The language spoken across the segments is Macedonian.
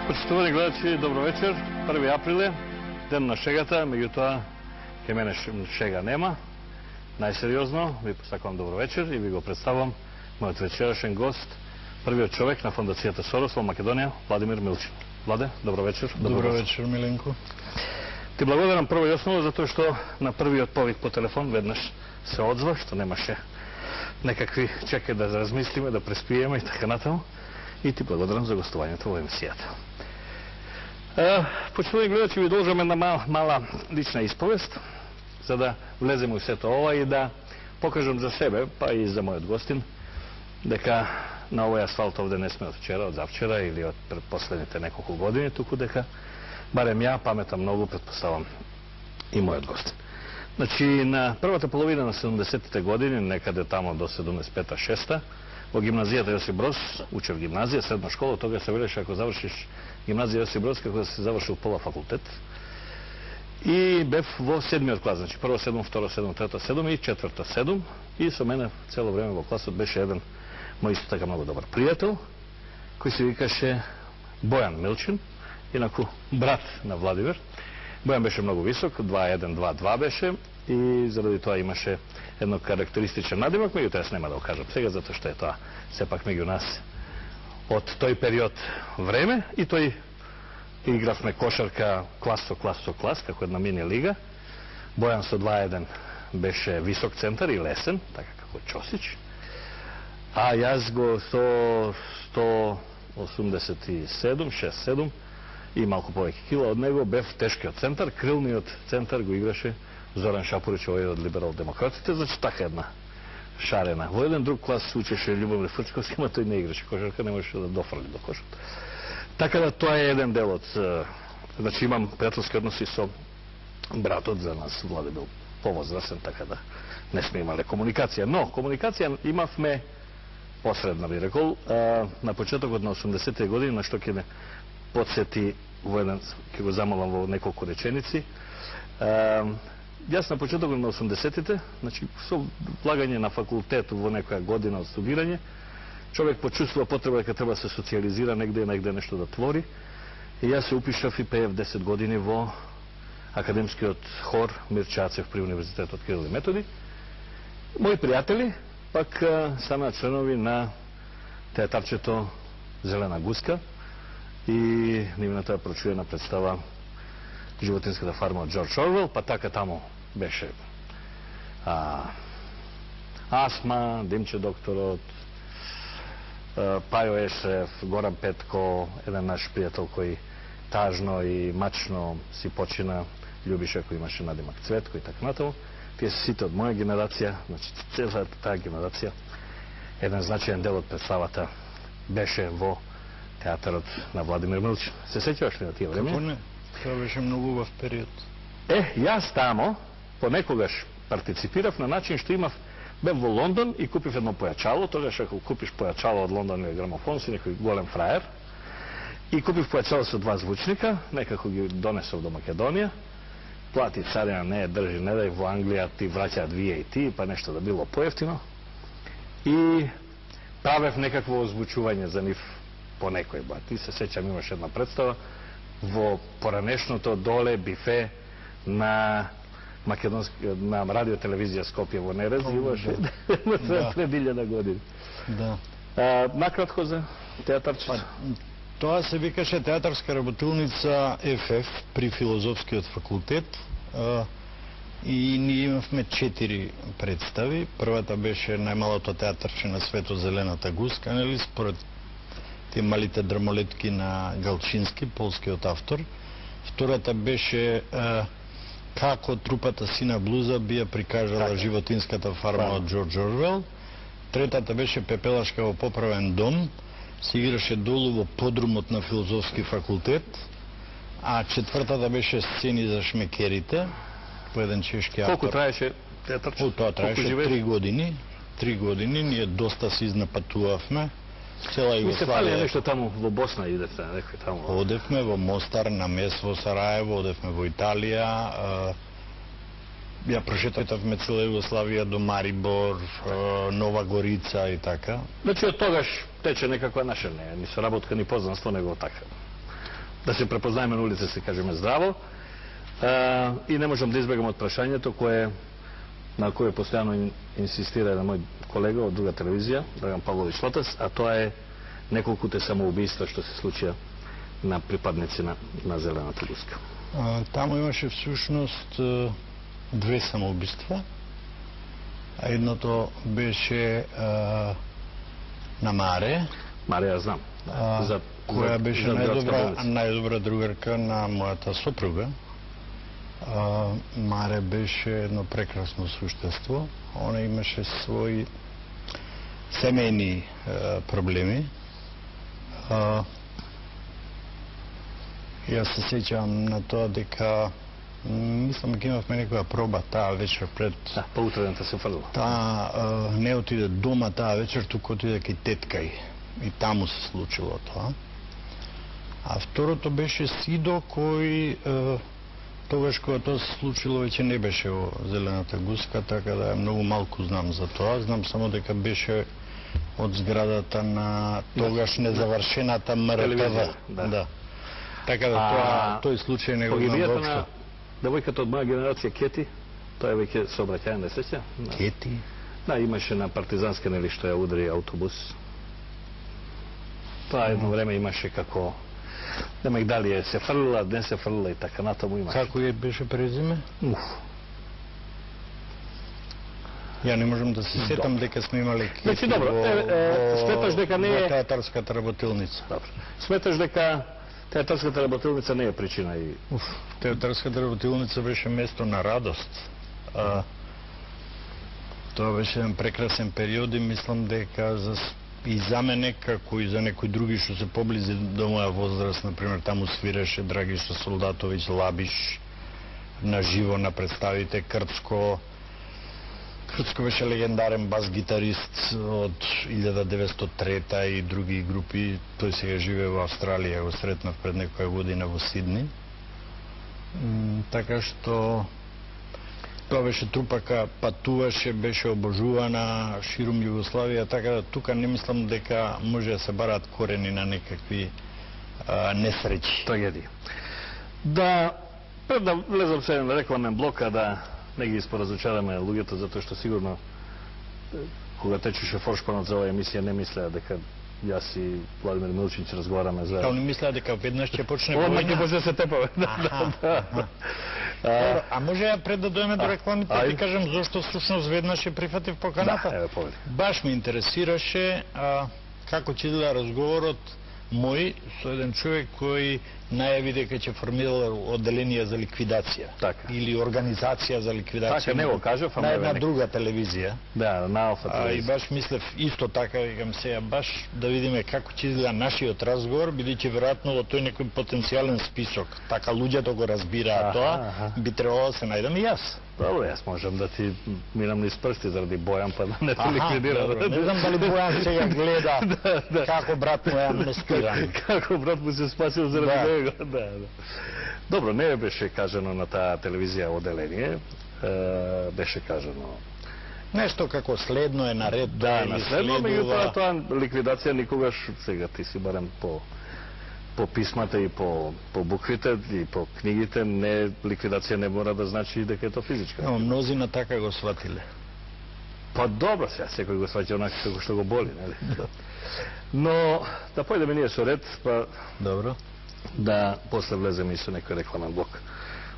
Почитувани гледачи, добро вечер. 1 април е, ден на шегата, меѓутоа ке мене шега нема. Најсериозно ви посакувам добро вечер и ви го представам мојот вечерашен гост, првиот човек на фондацијата Сорос во Македонија, Владимир Милчин. Владе, добро вечер. Добро вечер, Миленко. Ти благодарам прво и основно затоа што на првиот повик по телефон веднаш се одзва, што немаше некакви чекај да размислиме, да преспиеме и така натаму. И ти благодарам за гостувањето во емисијата. Почитувани гледачи, ви должам една мала лична исповест, за да влезем у сето ова и да покажам за себе, па и за мојот гостин, дека на овој асфалт овде не сме од вчера, од завчера или од предпоследните неколку години, туку дека барем ја паметам многу, предпоставам и мојот гостин. Значи, на првата половина на 70-те години, некаде тамо до 75-6-та, во гимназијата Јосип Броз, учев гимназија, средна школа, тога се велеше ако завршиш гимназија Јосип Броз, како да се завршил пола факултет. И бев во 7-миот клас, значи прво 7, второ 7, трето 7 и четврто 7. И со мене цело време во класот беше еден мој исто така многу добар пријател, кој се викаше Бојан Милчин, инаку брат на Владимир. Бојан беше многу висок, 2,1, 2,2 беше и заради тоа имаше едно карактеристичен надимак, меѓутоа јас нема да го кажам сега, затоа што е тоа сепак меѓу нас од тој период време и тој игравме кошарка клас со клас, како една мини лига. Бојан со 2,1 беше висок центар и лесен, така како Чосич, а јас го со 187, 6-7 и малку повеќе кила од него бев тешкиот центар, крилниот центар го играше Зоран Шапурич, овој од либерал-демократите, значи така една шарена. Во еден друг клас учеше Љубомир Фрчковски, ама тој не играше кошарка, не можеше да дофрли до кошот. Така да тоа е еден дел од... Значи имам пријателски односи со братот, за нас Владе бил повозрастен, така да не сме имале комуникација. Но, комуникација имавме посредна, би рекол, на почетокот на 80-те години, на што ќе не подсети во еден, ќе го замолам во неколку реченици. Јас на почетокот на 80-тите, значи со влагање на факултет во некоја година од студирање, човек почувствува потреба дека треба да се социализира негде нешто да твори. И јас се упишав и пеев 10 години во академскиот хор Мирчацев при Универзитетот Кирил и Методи. Мои пријатели пак станаа членови на театарчето Зелена гуска и нивната прочуена представа Животинската фарма од Џорџ Орвел, па така таму беше Асма, Димче докторот, Пајо Ешев, Горан Петко, еден наш пријател кој тажно и мачно си почина, љубише, кој имаше надимак Цветко и така натаму. Тие се сите од моја генерација, значи целата таа генерација, еден значаен дел од представата беше во театарот на Владимир Милчин. Се сеќаваш ли на тие време? Како не? Тоа беше многу убав период. Јас тамо понекогаш партиципирав на начин што имав, бев во Лондон и купив едно појачало, тогаш ако купиш појачало од Лондон или грамофон си некој голем фраер, и купив појачало со 2 звучника, некако ги донесов до Македонија, плати царина, не држи, не дај, во Англија ти враќаат VAT, па нешто да било поевтино, и правев некакво озвучување за нив по некој бат. И се сеќам, имаше една представа во поранешното доле бифе на на радиотелевизија Скопје во Нерез, имаше пред 1000 години. Да. Накратко за театарчето. Тоа се викаше театарска работилница ФФ при филозофскиот факултет и ние имавме 4 представи. Првата беше најмалото театарче на светот, Зелената гуска, нели, според тие малите дрмолетки на Галчински, полскиот автор. Втората беше како трупата Сина Блуза би ја прикажала Животинската фарма од Џорџ Орвел. Третата беше Пепелашка во поправен дом, се играше долу во подрумот на филозофски факултет. А четвртата беше Сцени за шмекерите, по еден чешки автор. Колку траеше театарчето? Тоа траеше 3 години. 3 години, ние доста се изнапатувавме. Цела Југославија. Се фали нешто таму во Босна идете, некој таму. Одевме во Мостар, на Мес во Сараево, одевме во Италија. Ја прошетавме цела Југославија до Марибор, Нова Горица и така. Значи од тогаш тече некаква наша, не ни соработка, ни познанство, него така. да се препознаеме на улица, се кажеме здраво. И не можам да избегам од прашањето на кое постојано инсистира на мој колега од друга телевизија, Драган Павлович Лотас, а тоа е неколкуте самоубиства што се случија на припадници на Зелената гуска. Таму имаше всушност две самоубиства. Едното беше на Маре. Маре, ја знам. Која беше најдобра другарка на мојата сопруга. Маре беше едно прекрасно суштество. Она имаше своји семејни проблеми. Јас се сеќавам на тоа дека мислам дека имавме некоја проба таа вечер пред... Да, поутредната се фрлила. Таа не отиде дома таа вечер, туку отиде кај теткај. И таму се случило тоа. А второто беше Сидо, кој тогаш кога тоа се случило веќе не беше во Зелената гуска, така да многу малку знам за тоа. Знам само дека беше од зградата на тогаш незавршената МРТВ. Да. Така да тој случај не го знам воопшто. Девојката од моја генерација Кети, тоа е веќе сообраќајен, не сеќа? Кети? Да, имаше на Партизанска, нели, што ја удари аутобус. Тоа едно време имаше како... Демек дали е се фрлила, не се фрлила и така натаму имаше. Како е беше презиме? Ја не можам да се сетам дека сме имали Кети сметаш дека не е... театарската работилница. Добро. Сметаш дека театарската работилница не е причина и... Театарската работилница беше место на радост. Тоа беше еден прекрасен период и мислам дека и за мене, како и за некои други што се поблизи до моја возраст, например, таму свиреше Драгиша Солдатовиќ, Лабиш, на живо на представите, Крцко. Крцко беше легендарен бас-гитарист од 1903 и други групи. Тој сега живее во Австралија, го сретнав пред некоја година во Сидни. Така што тоа беше трупака, патуваше, беше обожувана ширум Југославија, така да тука не мислам дека може да се бараат корени на некакви несреќи. Трагедија. Да, пред да влезам се на рекламен блок, а да не ги испоразучаваме луѓето, затоа што сигурно кога течеше форшпанот за оваа емисија не мислеа дека јас и Владимир Милчинич разговараме за... Као не мислеа дека веднаш ќе почне војна? Одма ќе почне се тепаве. А може ја пред да дојме до рекламите да ти кажам зошто всушност веднаш ја прифатив поканата? Да, еве повели. Баш ме интересираше како ќе изгледа разговорот мој со еден човек кој најави дека ќе формира одделение за ликвидација. Така. Или организација за ликвидација. Така не го кажав, на една друга телевизија. Да, на Алфа телевизија. И баш мислев исто така, викам сега баш да видиме како ќе изгледа нашиот разговор, бидејќи веројатно во тој некој потенцијален список, така луѓето го разбираат тоа, би требало да се најдам и јас. Добро, јас можам да ти минам низ прсти заради Бојан, па да не те ликвидира. Не знам дали Бојан сега гледа како брат му е амнестиран. Како брат му се спасил заради него. Да. Добро, не беше кажано на таа телевизија одделение, беше кажано нешто како следно е наред. Да, наследно, меѓутоа тоа ликвидација никогаш, сега ти си барем по писмата и по буквите и по книгите, ликвидација не мора да значи дека е тоа физичка. Но мнозина така го сватиле. Па добро, сега секој го сваќа онака како што го боли, нели? Но да појдеме ние со ред, па добро. Да после влеземе и со некој рекламен блок.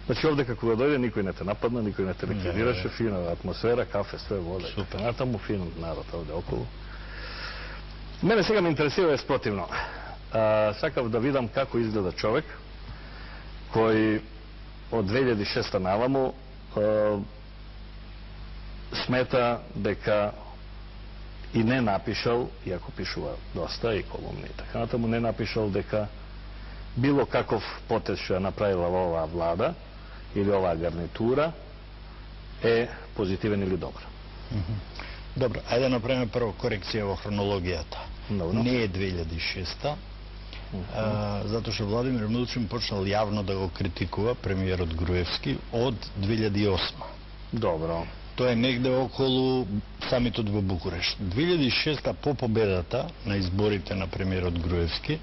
Значи овде како да дојде никој не те нападна, никој не те ликвидираше, фина атмосфера, кафе, све вода. Супер. Натаму фин народ овде околу. Мене сега ме интересира е спротивно. Сакав да видам како изгледа човек кој од 2006 наваму смета дека и не напишал, иако пишува доста и колумни и така натаму, не напишал дека било каков потез што ја направила оваа влада или оваа гарнитура е позитивен или добар. Добро, ајде направиме прво корекција во хронологијата. Не е 2006-та, затоа што Владимир Милчин почнал јавно да го критикува премиерот Груевски од 2008. Добро. Тоа е негде околу самитот во Букурешт. 2006-та по победата на изборите на премиерот Груевски,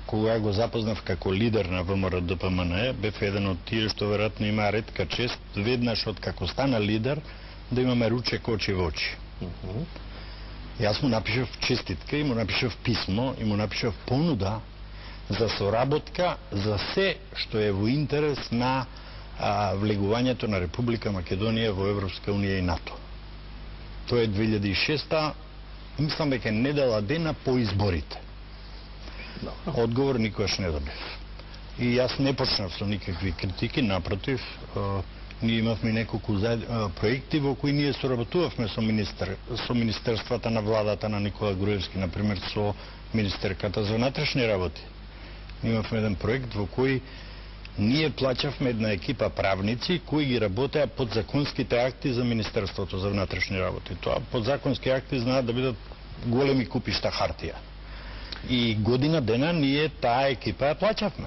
кога го запознав како лидер на ВМРО-ДПМНЕ, бев еден од тие што веројатно има ретка чест, веднаш од како стана лидер, да имаме ручек очи во очи. Јас му напишав честитка и му напишав писмо и му напишав понуда за соработка за се што е во интерес на влегувањето на Република Македонија во Европска унија и НАТО. Тоа е 2006-та, мислам дека недела дена по изборите. Одговор никогаш не добив. И јас не почнав со никакви критики, напротив, ние имавме неколку проекти во кои ние соработувавме со министерствата на владата на Никола Груевски, например со министерката за внатрешни работи. Имавме еден проект во кој ние плаќавме една екипа правници кои ги работеа подзаконските акти за Министерството за внатрешни работи. Тоа подзаконски акти знаат да бидат големи купишта хартија. И година дена ние таа екипа ја плаќавме.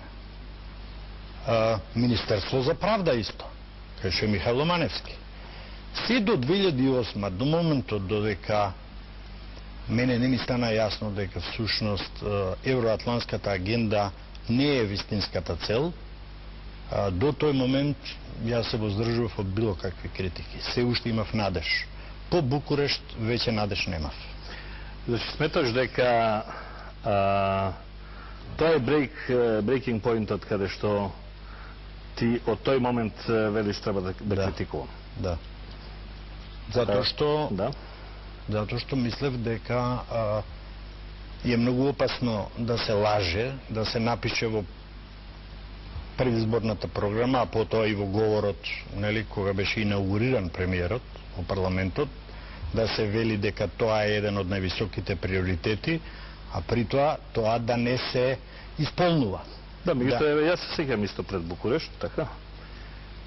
Министерство за правда исто, кај Михајло Маневски. Се до 2008, до моментот додека мене не ми стана јасно дека всушност евроатлантската агенда не е вистинската цел, до тој момент јас се воздржував од било какви критики. Се уште имав надеж. По Букурешт веќе надеж немав. Значи сметаш дека тоа е брейкинг поинтот каде што ти од тој момент велиш треба да критикувам. Да. Затоа што мислев дека е многу опасно да се лаже, да се напише во предизборната програма, а потоа и во говорот, нели, кога беше инаугуриран премиерот во парламентот, да се вели дека тоа е еден од највисоките приоритети, а при тоа да не се исполнува. Да, меѓутоа, јас се сеќам исто пред Букурешт, така.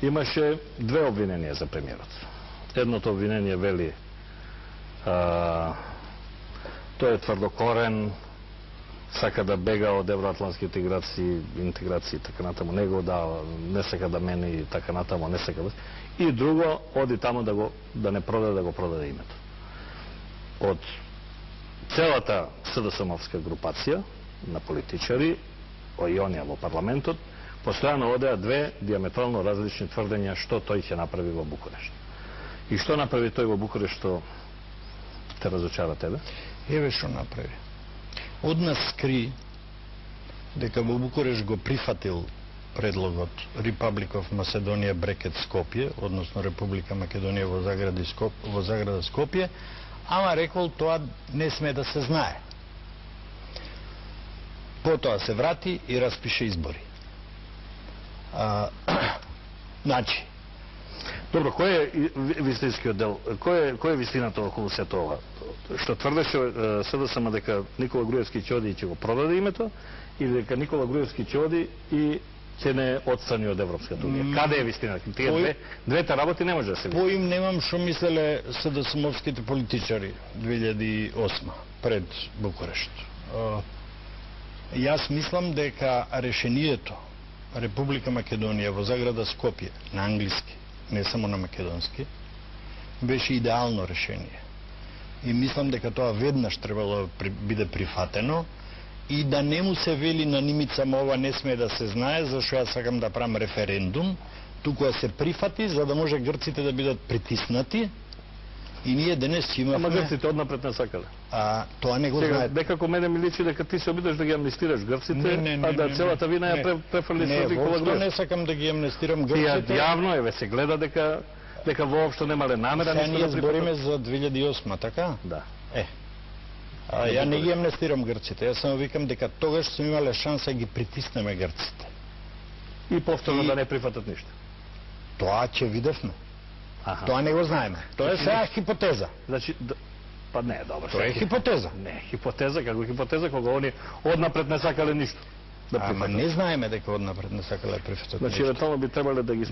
Имаше две обвиненија за премиерот. Едното обвинение вели тој е тврдокорен, сака да бега од евроатлантските интеграции, така натаму, не сака да мени и така натаму, не сака да... И друго, оди таму да не продаде, да го продаде името. Од целата СДСМовска групација на политичари, и онија во парламентот, постојано одеа две диаметрално различни тврдења што тој ќе направи во Букурешт. И што направи тој во Букурешт што те разочара тебе? Еве што направи. Од нас скри дека во Букурешт го прифатил предлогот Republic of Macedonia брекет Скопје, односно Република Македонија во заграда Скопје, ама рекол тоа не сме да се знае. Потоа се врати и распише избори. Значи, добро, кој е вистинскиот дел? Кој е вистината околу сето ова? Што тврдеше СДСМ дека Никола Груевски ќе оди и ќе го продаде името, или дека Никола Груевски ќе оди и ќе не отстрани од Европската унија? Каде е вистината? Тие двете работи не може да се види. По им немам што мислеле СДСМовските политичари 2008 пред Букурешт. Јас мислам дека решението Република Македонија во заграда Скопје на англиски, не само на македонски, беше идеално решение. И мислам дека тоа веднаш требало да биде прифатено и да не му се вели на нимица ова не сме да се знае, зашто јас сакам да правам референдум, туку да се прифати за да може грците да бидат притиснати. И ние денес имавме... Ама грците однапред не сакале. Тоа не го знаете. Некако мене ми личи дека ти се обидаш да ги амнестираш грците, а да целата вина ја префрлиш со Никола Груевски. Не сакам да ги амнестирам грците. Јавно еве се гледа дека воопшто немале намера ништо да прифатат. Ние збориме за 2008, така? Да. Ја не ги амнестирам грците. Јас само викам дека тогаш сме имале шанса да ги притиснеме грците. И повторно да не прифатат ништо. Тоа ќе видевме. Тоа не го знаеме. Тоа е сега хипотеза. Значи, па не е добро. Тоа е хипотеза. Не, хипотеза, како хипотеза, кога они однапред не сакале ништо. Ама не знаеме дека однапред не сакале да прифатат ништо. Значи, евентуално би требале да ги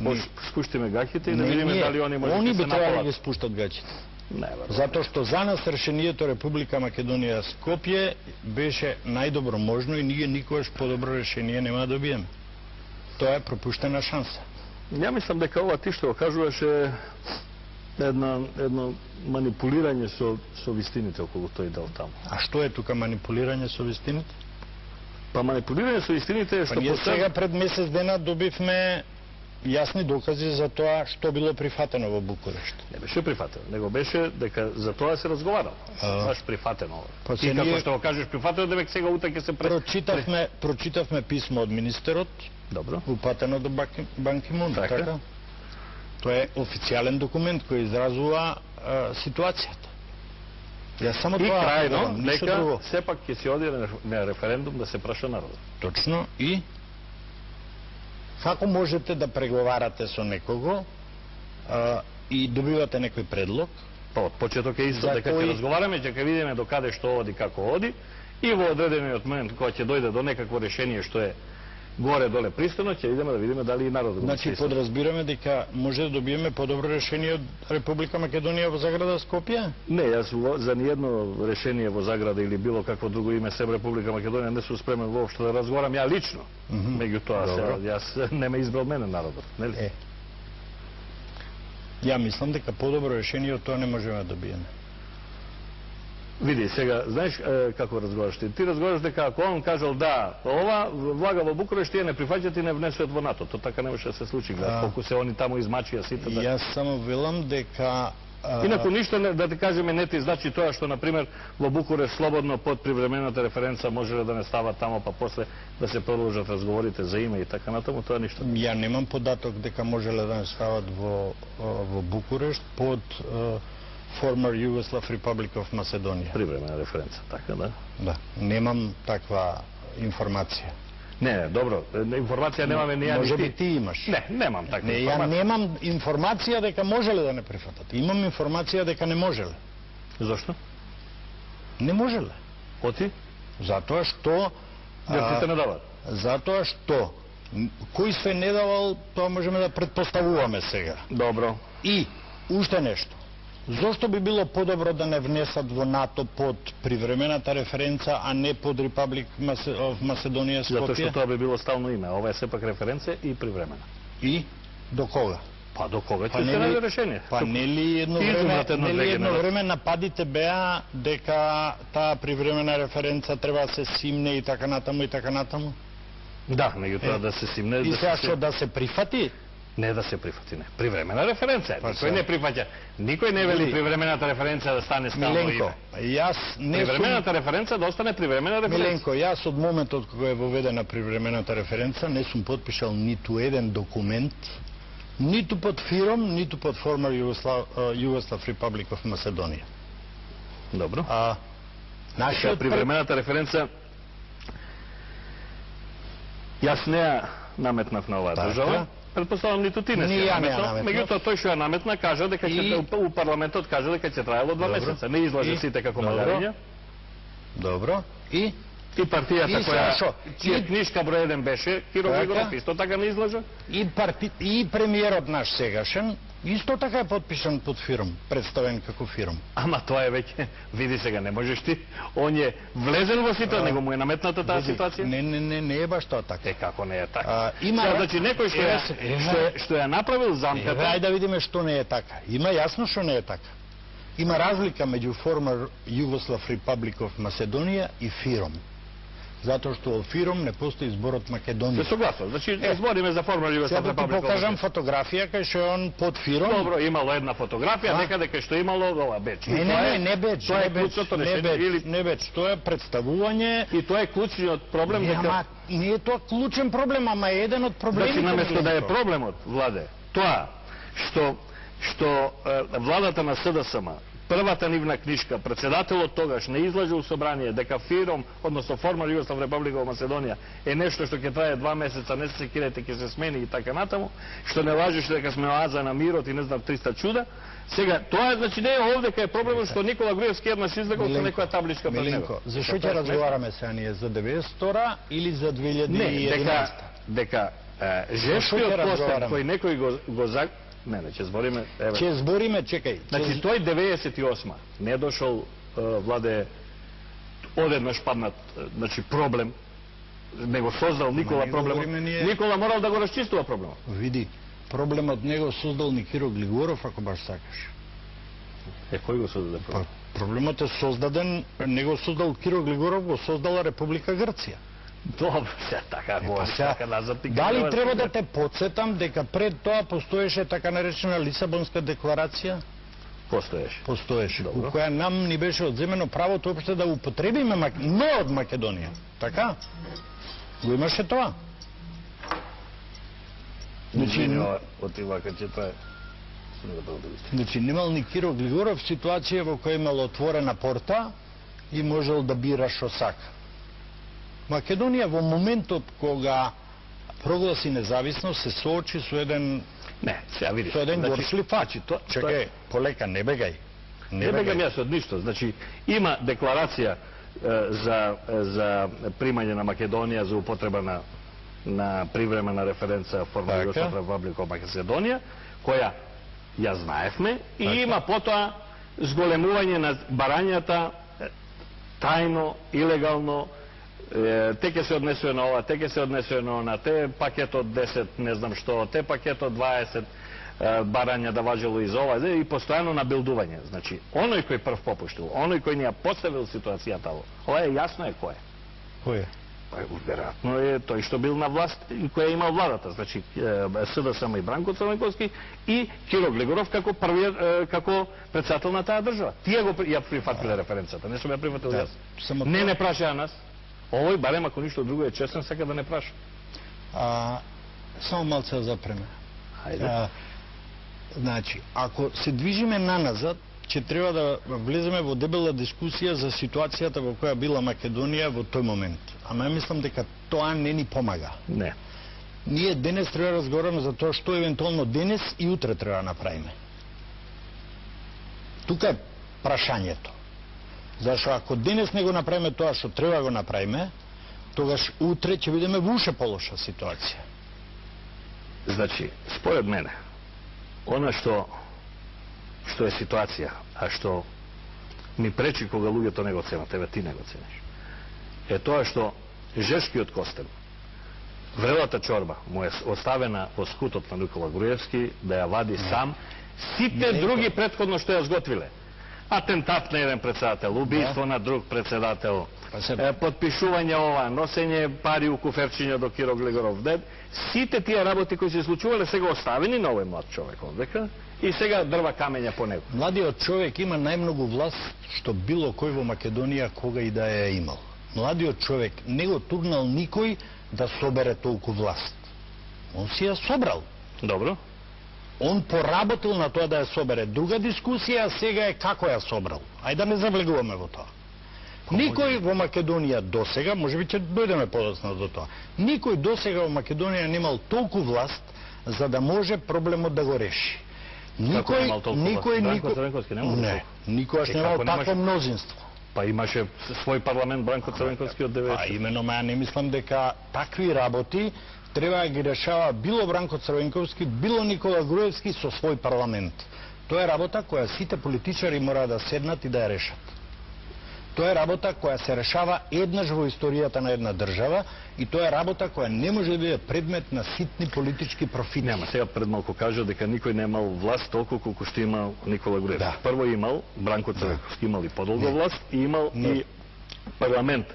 спуштиме гахите и да видиме дали они може да се наполат. Они би требале да ги спуштат гачите. Не, затоа што за нас решението Република Македонија Скопје беше најдобро можно и ние никогаш подобро решение нема да добиеме. Тоа е пропуштена шанса. Ја мислам дека ова ти што го кажуваше едно манипулирање со вистините околу тој дел таму. А што е тука манипулирање со вистините? Па манипулирање со истините е Па што ние сега пред месец дена добивме јасни докази за тоа што било прифатено во Букурешт. Не беше прифатено, него беше дека за тоа се разговарало. Баш прифатено. Па Ти се како ние- што го кажеш прифатено, дека сега утре ќе се Прочитавме писмо од министерот, Добро. упатено до Бан Ки Мун, Така. така? Тоа е официјален документ кој изразува ситуацијата. Јас само И тоа крајно, апелирам, ништо дека друго. сепак ќе се оди на референдум да се праша народот. Точно. И како можете да преговарате со некого и добивате некој предлог? Па од почеток е исто, За дека ќе кој- разговараме, ќе видиме до каде што оди, како оди, и во одредениот момент кога ќе дојде до некакво решение што е горе-доле пристојно, ќе идеме да видиме дали и народот го Значи, мисли исто. подразбираме дека може да добиеме подобро решение од Република Македонија во заграда Скопје? Не, јас за ниедно решение во Заграда или било какво друго име се Република Македонија не сум спремен воопшто да разговарам ја лично. Меѓутоа, Добро. сега, јас не ме избрал мене народот, нели? Ја мислам дека подобро решение од тоа не можеме да добиеме. Види, сега, знаеш како разговараш ти? Ти разговараш дека ако он кажал да, ова влага во Букурешт, тие не прифаќаат и не внесуваат во НАТО. То така не може да се случи, гледа, колку се они таму измачија сите. Да... Јас само велам дека Инаку ништо да ти кажеме не ти значи тоа што, например, во Букурешт слободно под привремената референца може да не става тамо, па после да се продолжат разговорите за име и така натаму, тоа ништо. ја немам податок дека можеле да не стават во Букурешт под former Yugoslav Republic of Macedonia. Привремена референца, така да. Да, немам таква информација. Не, добро, информација немаме ни ја Може ни би ти имаш. Не, немам таква Не, ја информација. немам информација дека можеле да не прифатат. Имам информација дека не можеле. Зошто? Не можеле. Оти? Затоа што Грците не дават. затоа што кој се не давал, тоа можеме да претпоставуваме сега. Добро. И уште нешто. Зошто би било подобро да не внесат во НАТО под привремената референца, а не под Републик of Македонија Затоа што Скопје? тоа би било стално име. Ова е сепак референција и привремена. И до кога? Па до кога Па ќе се нели- најде решение? Па нели едно Ти време, изумрат едно нели две едно генерации. време нападите беа дека таа привремена референца треба да се симне и така натаму и така натаму? Да, меѓутоа да се симне, И да сега се што да се прифати? не да се прифати, не. Привремена референција. Па Никој сега. не прифаќа. Никој не вели Мили. привремената референција да стане стално Миленко, име. јас не сум... Привремената референца да остане привремена референца. Миленко, јас од моментот кога е воведена привремената референца не сум подпишал ниту еден документ, ниту под ФИРОМ, ниту под former Yugoslav Republic of Macedonia. Добро. Нашиот Привремената референца јас не ја наметнав на оваа Така. држава. Предпоставам ниту ти не си Ни ја ја не ја наметнал. наметнав. Меѓутоа тој што ја наметна кажа дека И- у парламентот кажа дека ќе траело 2 Добро. месеца. Не излаже И- сите како Добро. магариња. Добро. И И партијата И сега шо? чија И- книжка број 1 беше Киро Така. Григоров, исто така не излажа. и премиерот наш сегашен исто така е подпишан под ФИРОМ, представен како ФИРОМ. Ама тоа е веќе, види сега, не можеш ти. Он е влезен во ситуација, него му е наметната таа Види, ситуација. Не е баш тоа така. Е, како не е така? Има Сега, значи, некој што ја направил Еве, замката, ајде да видиме што не е така. Има јасно што не е така. Има разлика меѓу former Yugoslav Republic of Macedonia и ФИРОМ. Затоа што во ФИРОМ не постои зборот се Македонија. согласувам. Значи, збориме за форма Сега Југослав да ти Република. покажам фотографија кај што е он под ФИРОМ. Добро, имало една фотографија, А? некаде кај што имало ова беч. И тоа Не беч, тоа е не беч, клучното не решение, беч, или не беч, тоа е представување. и тоа е клучниот проблем дека Ама не е тоа клучен проблем, ама е еден од проблемите. значи наместо да е Миленко. проблемот, Владе, тоа што владата на СДСМ, првата нивна книжка, председателот тогаш не излаже у собрание дека ФИРОМ, односно форма Југослав Република во Македонија е нешто што ќе трае 2 месеца, не се секирате, ќе се смени и така натаму, што не важеше дека сме оаза на мирот и не знам 300 чуда. Сега, тоа е, значи не е овде кај проблемот што Никола Груевски еднаш излегол со некоја табличка пред него. Миленко, зашо Тоа ќе е разговараме сега ние за 92 или за 2011? Не, дека жестојот ќе постан разговараме? кој некој го Не, ќе збориме, еве. Ќе збориме, чекај. Значи тој 98-ма не дошол Владе одеднаш паднат, значи проблем, не го создал Никола не проблемот. говориме ние- Никола морал да го расчистува проблемот. Види, проблемот не го создал ни Киро Глигоров, ако баш сакаш. Кој го создаде Па, проблем? проблемот е создаден, не го создал Киро Глигоров, го создала Република Грција. Добро, така го така назад. Дали треба да те подсетам дека пред тоа постоеше така наречена Лисабонска декларација? Постоеше. У која нам ни беше одземено правото опште да употребиме но од Македонија. Така? Го имаше тоа. Значи немал ни Киро Глигоров ситуација во која имал отворена порта и можел да бира што сака. Македонија во моментот кога прогласи независност се соочи со еден видиш. Со еден горшлив факт. Чекај, полека, не бегај. Не бегам јас од ништо. Значи, има декларација за примање на Македонија за употреба на привремена референца форма Југославска република Македонија, која ја знаевме, и има потоа зголемување на барањата тајно, илегално, те ќе се однесува на ова, те ќе се однесува на она, те пакет од 10, не знам што, те пакет од 20 барања да важело из ова, и постојано набилдување. Значи, оној кој прв попуштил, оној кој ни ја поставил ситуацијата, ова е јасно е кој е. Кој е? Веројатно е тој што бил на власт и кој е имал владата, значи СДСМ и Бранко Црвенковски и Киро Глигоров како како председател на таа држава. Тие го ја прифатиле референцата, не сум ја прифатил јас. Не прашаа нас. Овој, барем ако ништо друго е честен, сака да не праша. Само малце запреме. Хајде. Значи, ако се движиме наназад, ќе треба да влеземе во дебела дискусија за ситуацијата во која била Македонија во тој момент. Ама ја мислам дека тоа не ни помага. Не. Ние денес треба да разговараме за тоа што евентуално денес и утре треба да направиме. Тука е прашањето. Зашто ако денес не го направиме тоа што треба да го направиме, тогаш утре ќе бидеме во уште полоша ситуација. Значи, според мене, она што е ситуација, а што ми пречи кога луѓето не го ценат, еве ти не го цениш, е тоа што Жешкиот костен, врелата чорба му е оставена во скутот на Никола Груевски да ја вади сам, сите други претходно што ја сготвиле. Атентат на еден председател, убиство на друг председател, подпишување ова, носење пари у куферчиња до Киро Глигоров дед, сите тие работи кои се случувале сега оставени на овој млад човек овдека и сега дрва камења по него. Младиот човек има најмногу власт што било кој во Македонија кога и да ја имал. Младиот човек не го турнал никој да собере толку власт. Он си ја собрал. Добро. Он поработил на тоа да ја собере. Друга дискусија сега е како ја собрал. Ајде да не завлегуваме во тоа. Никој во Македонија досега, можеби ќе дојдеме подоцна до тоа, никој досега во Македонија немал толку власт за да може проблемот да го реши. Никој никогаш немал такво мнозинство. Па имаше свој парламент Бранко Црвенковски од 90. А именно, ја не мислам дека такви работи треба да ги решава било Бранко Црвенковски, било Никола Груевски со свој парламент. Тоа е работа која сите политичари мора да седнат и да ја решат. Тоа е работа која се решава еднаш во историјата на една држава и тоа е работа која не може да биде предмет на ситни политички профити. Нема, сега пред малку кажа дека никој немал власт толку колку што имал Никола Груевски. Да. Прво имал Бранко Црвенковски, имал и подолго власт и имал и парламент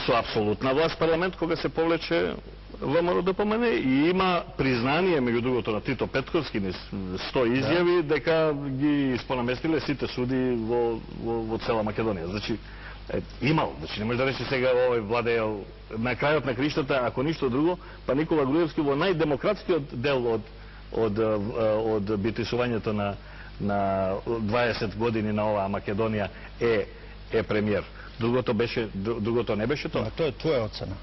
со апсолутна власт, парламент кога се повлече ВМРО ДПМН и има признание меѓу другото на Тито Петковски, 100 изјави дека ги испонаместиле сите суди во цела Македонија. Значи имал, значи не може да рече сега овој владеел на крајот на криштата, ако ништо друго, па Никола Груевски во најдемократскиот дел од битисувањето на 20 години на оваа Македонија е премиер. Другото не беше тоа. Тоа е твоја оцена.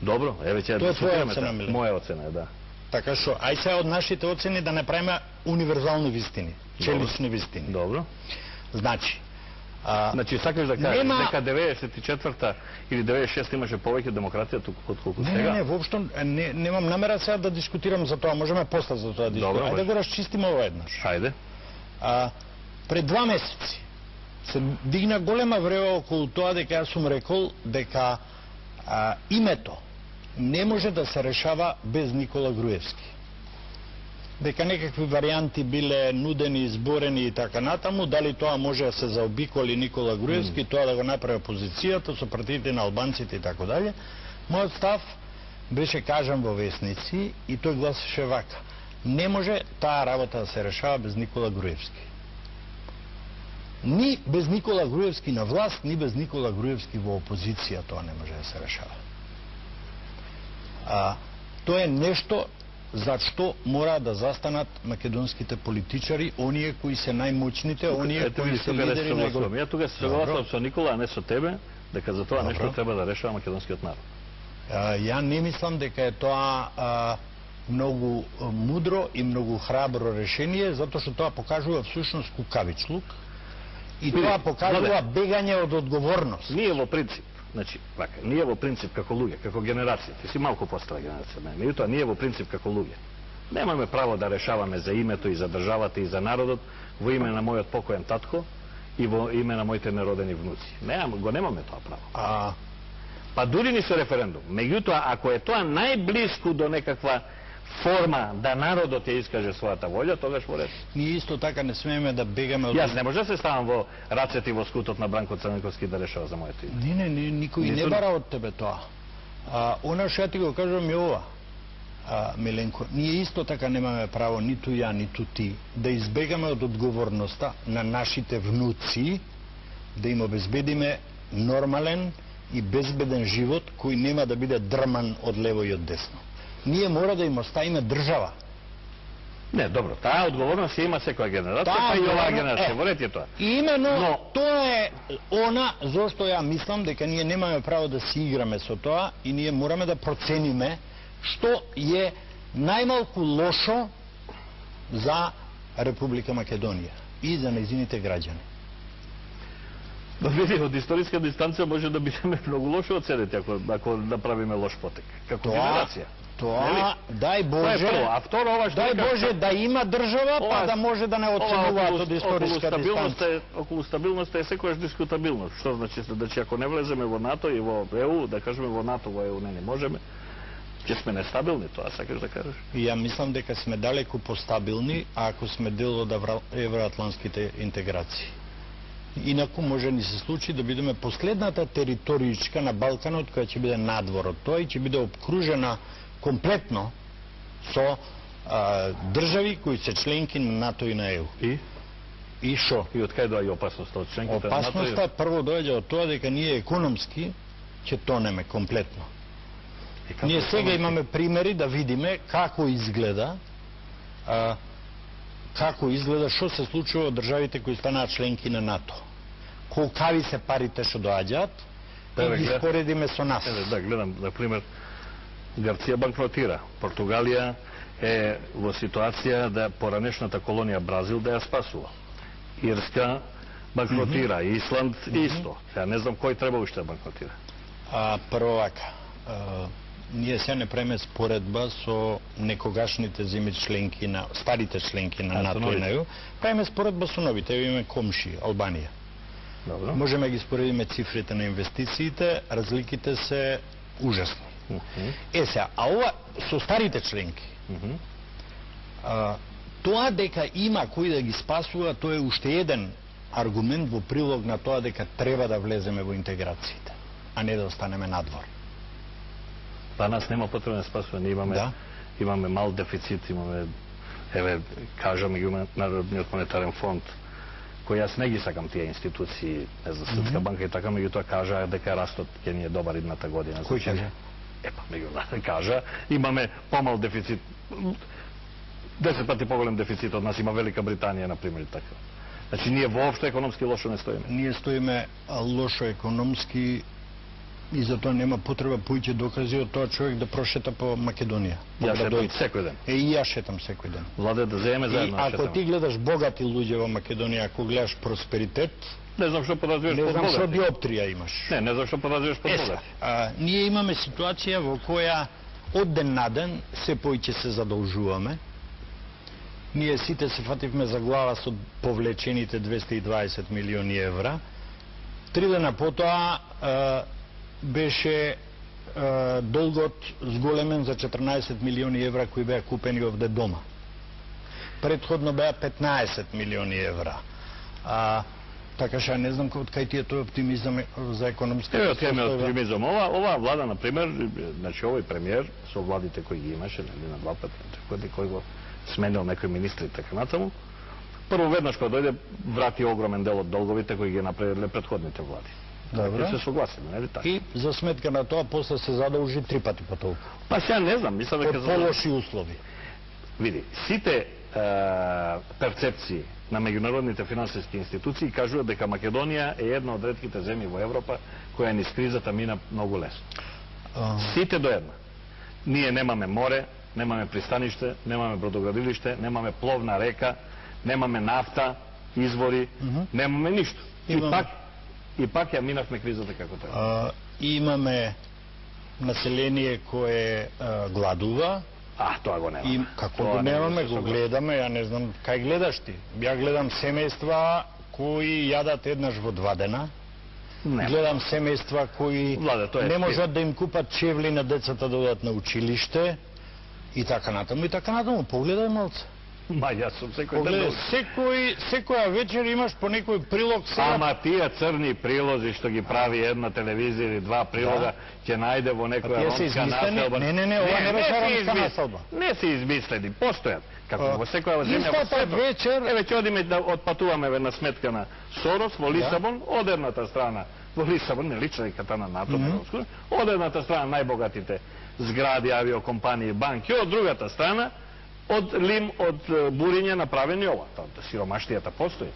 Добро, еве ќе тоа е твоја оцена, моја оцена е, да. Така што, ај сега од нашите оцени да не правиме универзални вистини, челични вистини. Добро. Значи, сакаш да кажеш дека 94-та или 96-та имаше повеќе демократија отколку сега? Не, воопшто немам намера сега да дискутирам за тоа, можеме после за тоа да дискутираме. Ајде да го расчистиме ова еднаш. Ајде. Пред 2 месеци се дигна голема врева околу тоа дека јас сум рекол дека името не може да се решава без Никола Груевски. Дека некакви варијанти биле нудени, изборени и така натаму, дали тоа може да се заобиколи Никола Груевски, тоа да го направи опозицијата со партиите на албанците и така дале. Мојот став беше кажан во весници и тој гласеше вака: не може таа работа да се решава без Никола Груевски. Ни без Никола Груевски на власт, ни без Никола Груевски во опозиција тоа не може да се решава. Тоа е нешто за што мора да застанат македонските политичари, оние кои се најмоćните, оние кои се лидери на група. Ја тука се согласувам со Никола, а не со тебе, дека за тоа нешто треба да решава македонскиот народ. Ја не мислам дека е тоа многу мудро и многу храбро решение, затоа што тоа покажува всушност кукавичлук и тоа покажува бегање од одговорност. Ние во принцип, значи, вака, ние во принцип како луѓе, како генерација, ти си малку постара генерација од мене, меѓутоа ние во принцип како луѓе немаме право да решаваме за името и за државата и за народот во име на мојот покоен татко и во име на моите неродени внуци. Немаме тоа право. Па дури ни со референдум. Меѓутоа, ако е тоа најблиску до некаква форма да народот ја искаже својата волја, тогаш во ред. Ние исто така не смееме да бегаме од... Јас не може да се ставам во рацете и во скутот на Бранко Црнковски да решава за моето име. Не, никој не бара од тебе тоа. Она што ја ти го кажувам е ова, Миленко, ние исто така немаме право, ниту ја, ниту ти, да избегаме од одговорноста на нашите внуци, да им обезбедиме нормален и безбеден живот кој нема да биде дрман од лево и од десно. Ние мора да им оставиме држава. Не, добро, таа одговорност има секоја генерација, па и оваа генерација, во ред е тоа. Именно, тоа е она зашто ја мислам дека ние немаме право да си играме со тоа и ние мораме да процениме што е најмалку лошо за Република Македонија и за нејзините граѓани. Да види, од историска дистанција може да бидеме многу лошо оценети ако направиме лош потек, како генерација. Тоа, дај Боже, дај Боже да има држава, па да може да не оценуваат од историска дистанција. Околу стабилноста е секојаш дискутабилност. Што значи, ако не влеземе во НАТО и во ЕУ, да кажеме во НАТО, во ЕУ не можеме, ќе сме нестабилни, тоа сакаш да кажеш? Ја мислам дека сме далеку постабилни, ако сме дел од евроатлантските интеграции. Инаку може ни се случи да бидеме последната територијичка на Балканот која ќе биде надвор од тоа и ќе биде обкружена комплетно со држави кои се членки на НАТО и на ЕУ. И шо? И од кај доаѓа опасноста од членките на НАТО? Опасноста прво доаѓа од тоа дека ние економски ќе тонеме комплетно. Ние сега имаме примери да видиме како изгледа што се случува од државите кои станаат членки на НАТО. Колкави се парите што доаѓаат, да ги споредиме со нас. Да, гледам, на пример, Грција банкротира. Португалија е во ситуација да поранешната колонија Бразил да ја спасува. Ирска банкротира, Исланд исто. Ја не знам кој треба уште да банкротира. Прво вака, ние се не преме споредба со некогашните зими членки на старите членки на НАТО и на ЕУ, преме споредба со новите, имаме комши, Албанија. Добро. Можеме ги споредиме цифрите на инвестициите, разликите се ужасни. Сега, а ова со старите членки, тоа дека има кои да ги спасува, тоа е уште еден аргумент во прилог на тоа дека треба да влеземе во интеграциите, а не да останеме надвор. Па нас нема потреба да спасува, имаме мал дефицит, имаме, кажа Меѓународниот монетарен фонд, кој јас не ги сакам тие институции, не за Светска банка и така, меѓутоа кажа дека растот ќе ни е добар идната година. Кој кажа? Меѓународен кажа, имаме помал дефицит, 10 пати поголем дефицит од нас има Велика Британија, например, и така. Значи, ние воопшто економски лошо не стоиме. Ние стоиме лошо економски и затоа нема потреба поиќе докази од тоа човек да прошета по Македонија. Јас шетам секој ден. И јас шетам секој ден. Владе да земе заедно шетаме. Ако ти гледаш богати луѓе во Македонија, ако гледаш просперитет, не знам што подразбираш под богати. Не знам што диоптрија имаш. Не знам што подразбираш под богати. Ние имаме ситуација во која од ден на ден се поиќе се задолжуваме. Ние сите се фативме за глава со повлечените 220 милиони евра. 3 дена потоа беше долгот зголемен за 14 милиони евра кои беа купени овде дома. Предходно беа 15 милиони евра. Така ша не знам од кај ти е тој оптимизам за економска Еве откриме оптимизам. Ова влада, на пример, значи овој премиер со владите кои ги имаше, нели, на два пати, кој го сменил некои министри и така натаму, прво веднаш кога дојде врати огромен дел од долговите кои ги направиле претходните влади. Добро. Се согласиме, нели така? И за сметка на тоа после се задолжи 3 пати по толку. Па сега не знам, мислам дека Под полоши услови. Види, сите перцепции на меѓународните финансиски институции кажуваат дека Македонија е една од ретките земји во Европа која низ кризата мина многу лесно. Сите до една. Ние немаме море, немаме пристаниште, немаме бродоградилиште, немаме пловна река, немаме нафта, извори, немаме ништо. И пак ја минавме кризата како треба. Имаме население кое гладува. Тоа го немаме. И како го немаме, го гледаме, ја не знам кај гледаш ти. Ја гледам семејства кои јадат еднаш во 2 дена. Гледам семејства кои не можат да им купат чевли на децата да одат на училиште и така натаму. И така натаму, погледај малце. Ма јас сум секој ден. Секоја вечер имаш по некој прилог. Ама тие црни прилози што ги прави една телевизија или два прилога ќе најде во некоја ромска населба. Не, ова не беше ромска населба. Не се измислени, постојат. Како во секоја земја во светот. Вечер, еве ќе одиме да отпатуваме на сметка на Сорос во Лисабон, од едната страна во Лисабон, не лична еката на НАТО, од едната страна најбогатите згради, авиокомпании, банки, од другата страна од лим, од буриња направени ова. Сиромаштијата постои.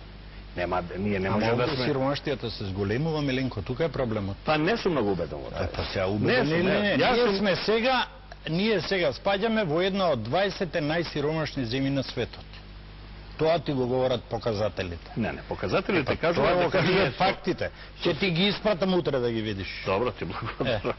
Ние не може да сме... Сиромаштијата се зголемува, Миленко, тука е проблемот. Па не сум многу убеден во тоа. Па сега убеден. Ние сега спаѓаме во една од 20 најсиромашни земји на светот. Тоа ти го говорат показателите. Не, показателите кажуваат дека ние фактите. Ќе ти ги испратам утре да ги видиш. Добро, ти благодарам.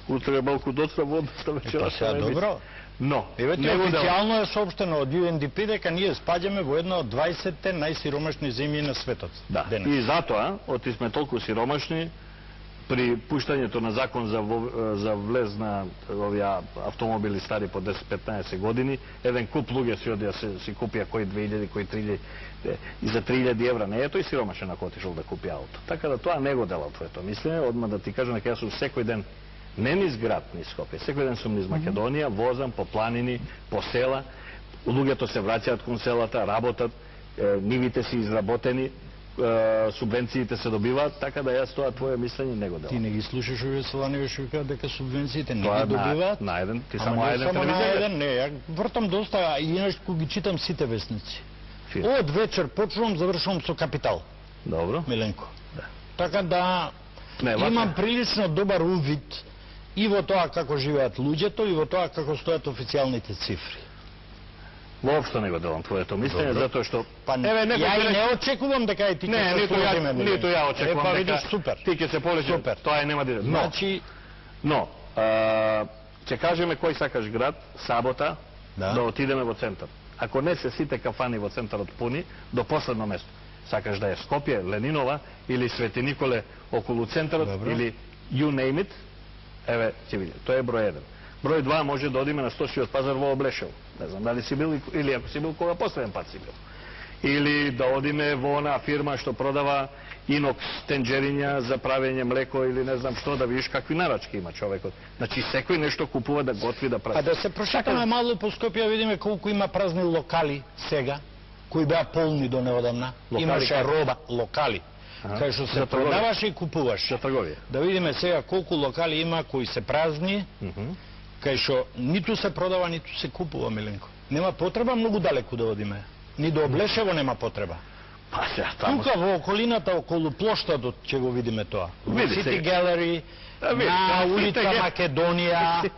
Утре малку доцна водната вечера. Сега добро. Но, официјално е соопштено од UNDP дека ние спаѓаме во една од 20 најсиромашни земји на светот. Да, и затоа, оти сме толку сиромашни, при пуштањето на закон за влез на овие автомобили стари по 10-15 години, еден куп луѓе си одија си купија кој 2000, кој 3000, и за 3000 евра не е тој сиромашен ако отишол да купи ауто. Така да тоа не го дела твоето мислење, одма да ти кажам дека јас сум секој ден не низ град, низ Скопје. Секој ден сум низ Македонија, возам по планини, по села, луѓето се враќаат кон селата, работат, нивите се изработени, субвенциите се добиваат, така да јас тоа твое мислење не го делам. Ти не ги слушаш овие селани што кажат дека субвенциите не ги добиваат? На еден, ти само еден телевизија. Не, ја вртам доста, и иначе кога ги читам сите весници. Од вечер почнувам, завршувам со Капитал. Добро. Миленко. Така да имам прилично добар увид и во тоа како живеат луѓето и во тоа како стојат официјалните цифри. Воопшто не го делам твоето мислење, затоа што... Ја и не очекувам дека ти ќе се сложиме. Ниту ја очекувам дека ти ќе се полечи. Тоа нема да... Но, ќе кажеме кој сакаш град, сабота, да отидеме во центар. Ако не се сите кафани во центарот пуни, до последно место. Сакаш да е Скопје, Ленинова, или Свети Николе околу центарот, или you name it, еве, ќе видите, тоа е број 1. Број 2 може да одиме на Стошиот пазар во Облешево. Не знам дали си бил, или ако си бил, кога последен пат си бил. Или да одиме во онаа фирма што продава инокс тенџериња за правење млеко или не знам што, да видиш какви нарачки има човекот. Значи секој нешто купува да готви да прави. А да се прошетаме мало по Скопје, видиме колку има празни локали сега, кои беа полни до неодамна. Имаше роба, локали. Кај што се продаваше и купуваше. За трговија. Да видиме сега колку локали има кои се празни, кај што ниту се продава, ниту се купува, Миленко. Нема потреба многу далеку да одиме. Ни до Облешево нема потреба. Па сега таму. Тука во околината, околу плоштадот ќе го видиме тоа. Во Сити Галери, на улица Македонија,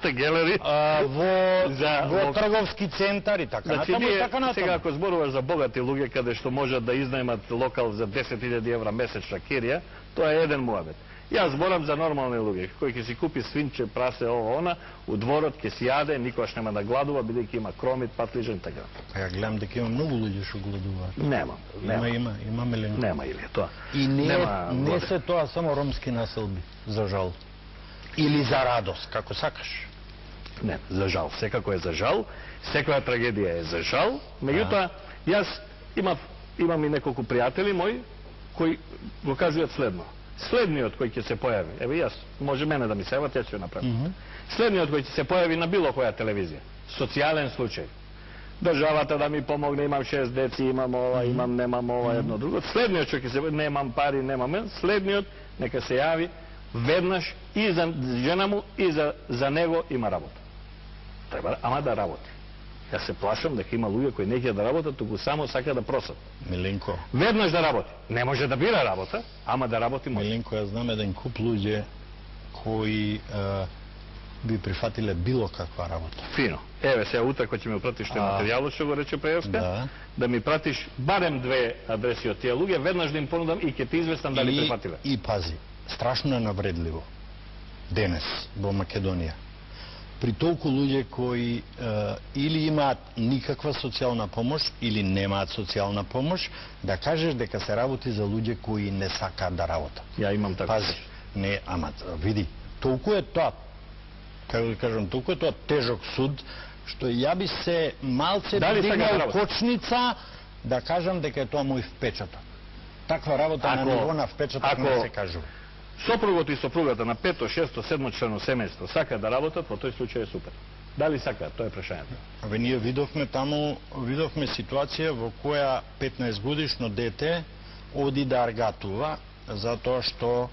во трговски центар и така натаму. Сега ако зборуваш за богати луѓе каде што можат да изнајмат локал за 10.000 евра месечна кирија, тоа е еден муабет. Јас зборам за нормални луѓе, кој ќе си купи свинче, прасе, ова, она, у дворот ќе си јаде, никогаш нема да гладува, бидејќи има кромит, патлижен и така. Ја гледам дека има многу луѓе што гладуваат. Нема. Има Миленко. Нема или тоа. И не се тоа само ромски населби, за жал. Или за радост, како сакаш. Не, за жал. Секако е за жал. Секоја трагедија е за жал. Меѓутоа, јас имам и неколку пријатели мои кои го кажуваат следно. Следниот кој ќе се појави, еве јас, може мене да ми се еват, ја ќе го направам. Следниот кој ќе се појави на било која телевизија, социјален случај. Државата да ми помогне, имам 6 деци, имам ова, имам, немам ова, едно друго. Следниот што ќе се, немам пари, немам, следниот нека се јави веднаш и за жена му и за него има работа. Треба, ама да работи. Јас се плашам дека има луѓе кои не ќе да работат, туку само сака да просат. Милинко. Веднаш да работи. Не може да бира работа, ама да работи може. Милинко, јас знам еден куп луѓе кои би прифатиле било каква работа. Фино. Еве сега утре кој ќе ми пратиш тој материјалот што го рече Преевска, да ми пратиш барем 2 адреси од тие луѓе, веднаш да им понудам и ќе ти известам дали прифатиле. И пази, страшно е навредливо денес во Македонија. При толку луѓе кои или имаат никаква социјална помош или немаат социјална помош, да кажеш дека се работи за луѓе кои не сакаат да работат. Ја имам така. Пази, не, ама види, толку е тоа, како да кажам, толку е тоа тежок суд, што ја би се малце дигнал кочница да кажам дека е тоа мој впечаток. Таква работа на ниво на впечаток не се кажува. Сопругот и сопругата на 5, 6, 7 члено семејство сакаат да работат, во тој случај е супер. Дали сакаат, тоа е прашањето. Абе ние видовме ситуација во која 15 годишно дете оди да аргатува затоа што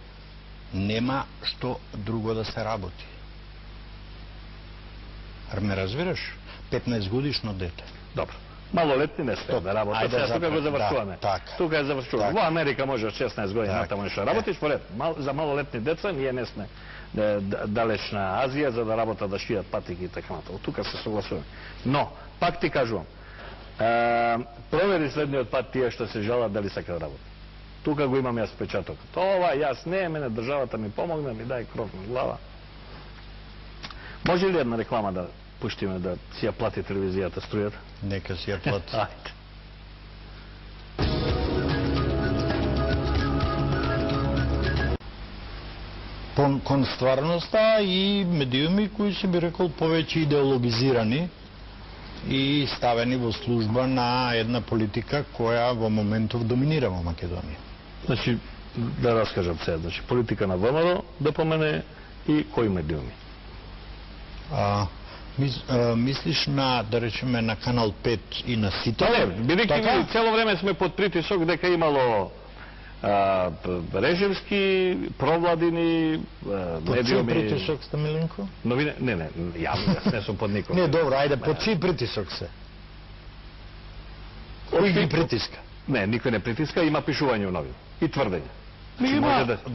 нема што друго да се работи. Ме разбираш? 15 годишно дете. Добро. Малолетни не смеат да работат. Сега тука го завршуваме. Тука е завршуваме. Во Америка може од 16 години натаму нешто работиш, поред. За малолетни деца ние не сме далечна Азија за да работат, да шијат патики и така натаму. Тука се согласуваме. Но, пак ти кажувам, провери следниот пат тие што се жалат дали сакаат да работат. Тука го имам јас печаток. Ова јас не, мене државата ми помогне, ми дај кров на глава. Може ли една реклама да пуштиме да си ја плати телевизијата струјата? Нека си ја плати. Ајде. Кон стварноста и медиуми кои се би рекол повеќе идеологизирани и ставени во служба на една политика која во моментов доминира во Македонија. Значи, да раскажам сега, значи политика на ВМРО да помене и кои медиуми? Мислиш на, да речеме, на Канал 5 и на Сито? Не, бидејќи цело време сме под притисок дека имало режимски, провладини медиуми... Под чиј притисок сте, Милинко? Новине, не, јас не сум под никој. Не, добро, ајде, под чиј притисок се? Кој ги притиска? Не, никој не притиска, има пишување у новини и тврдење.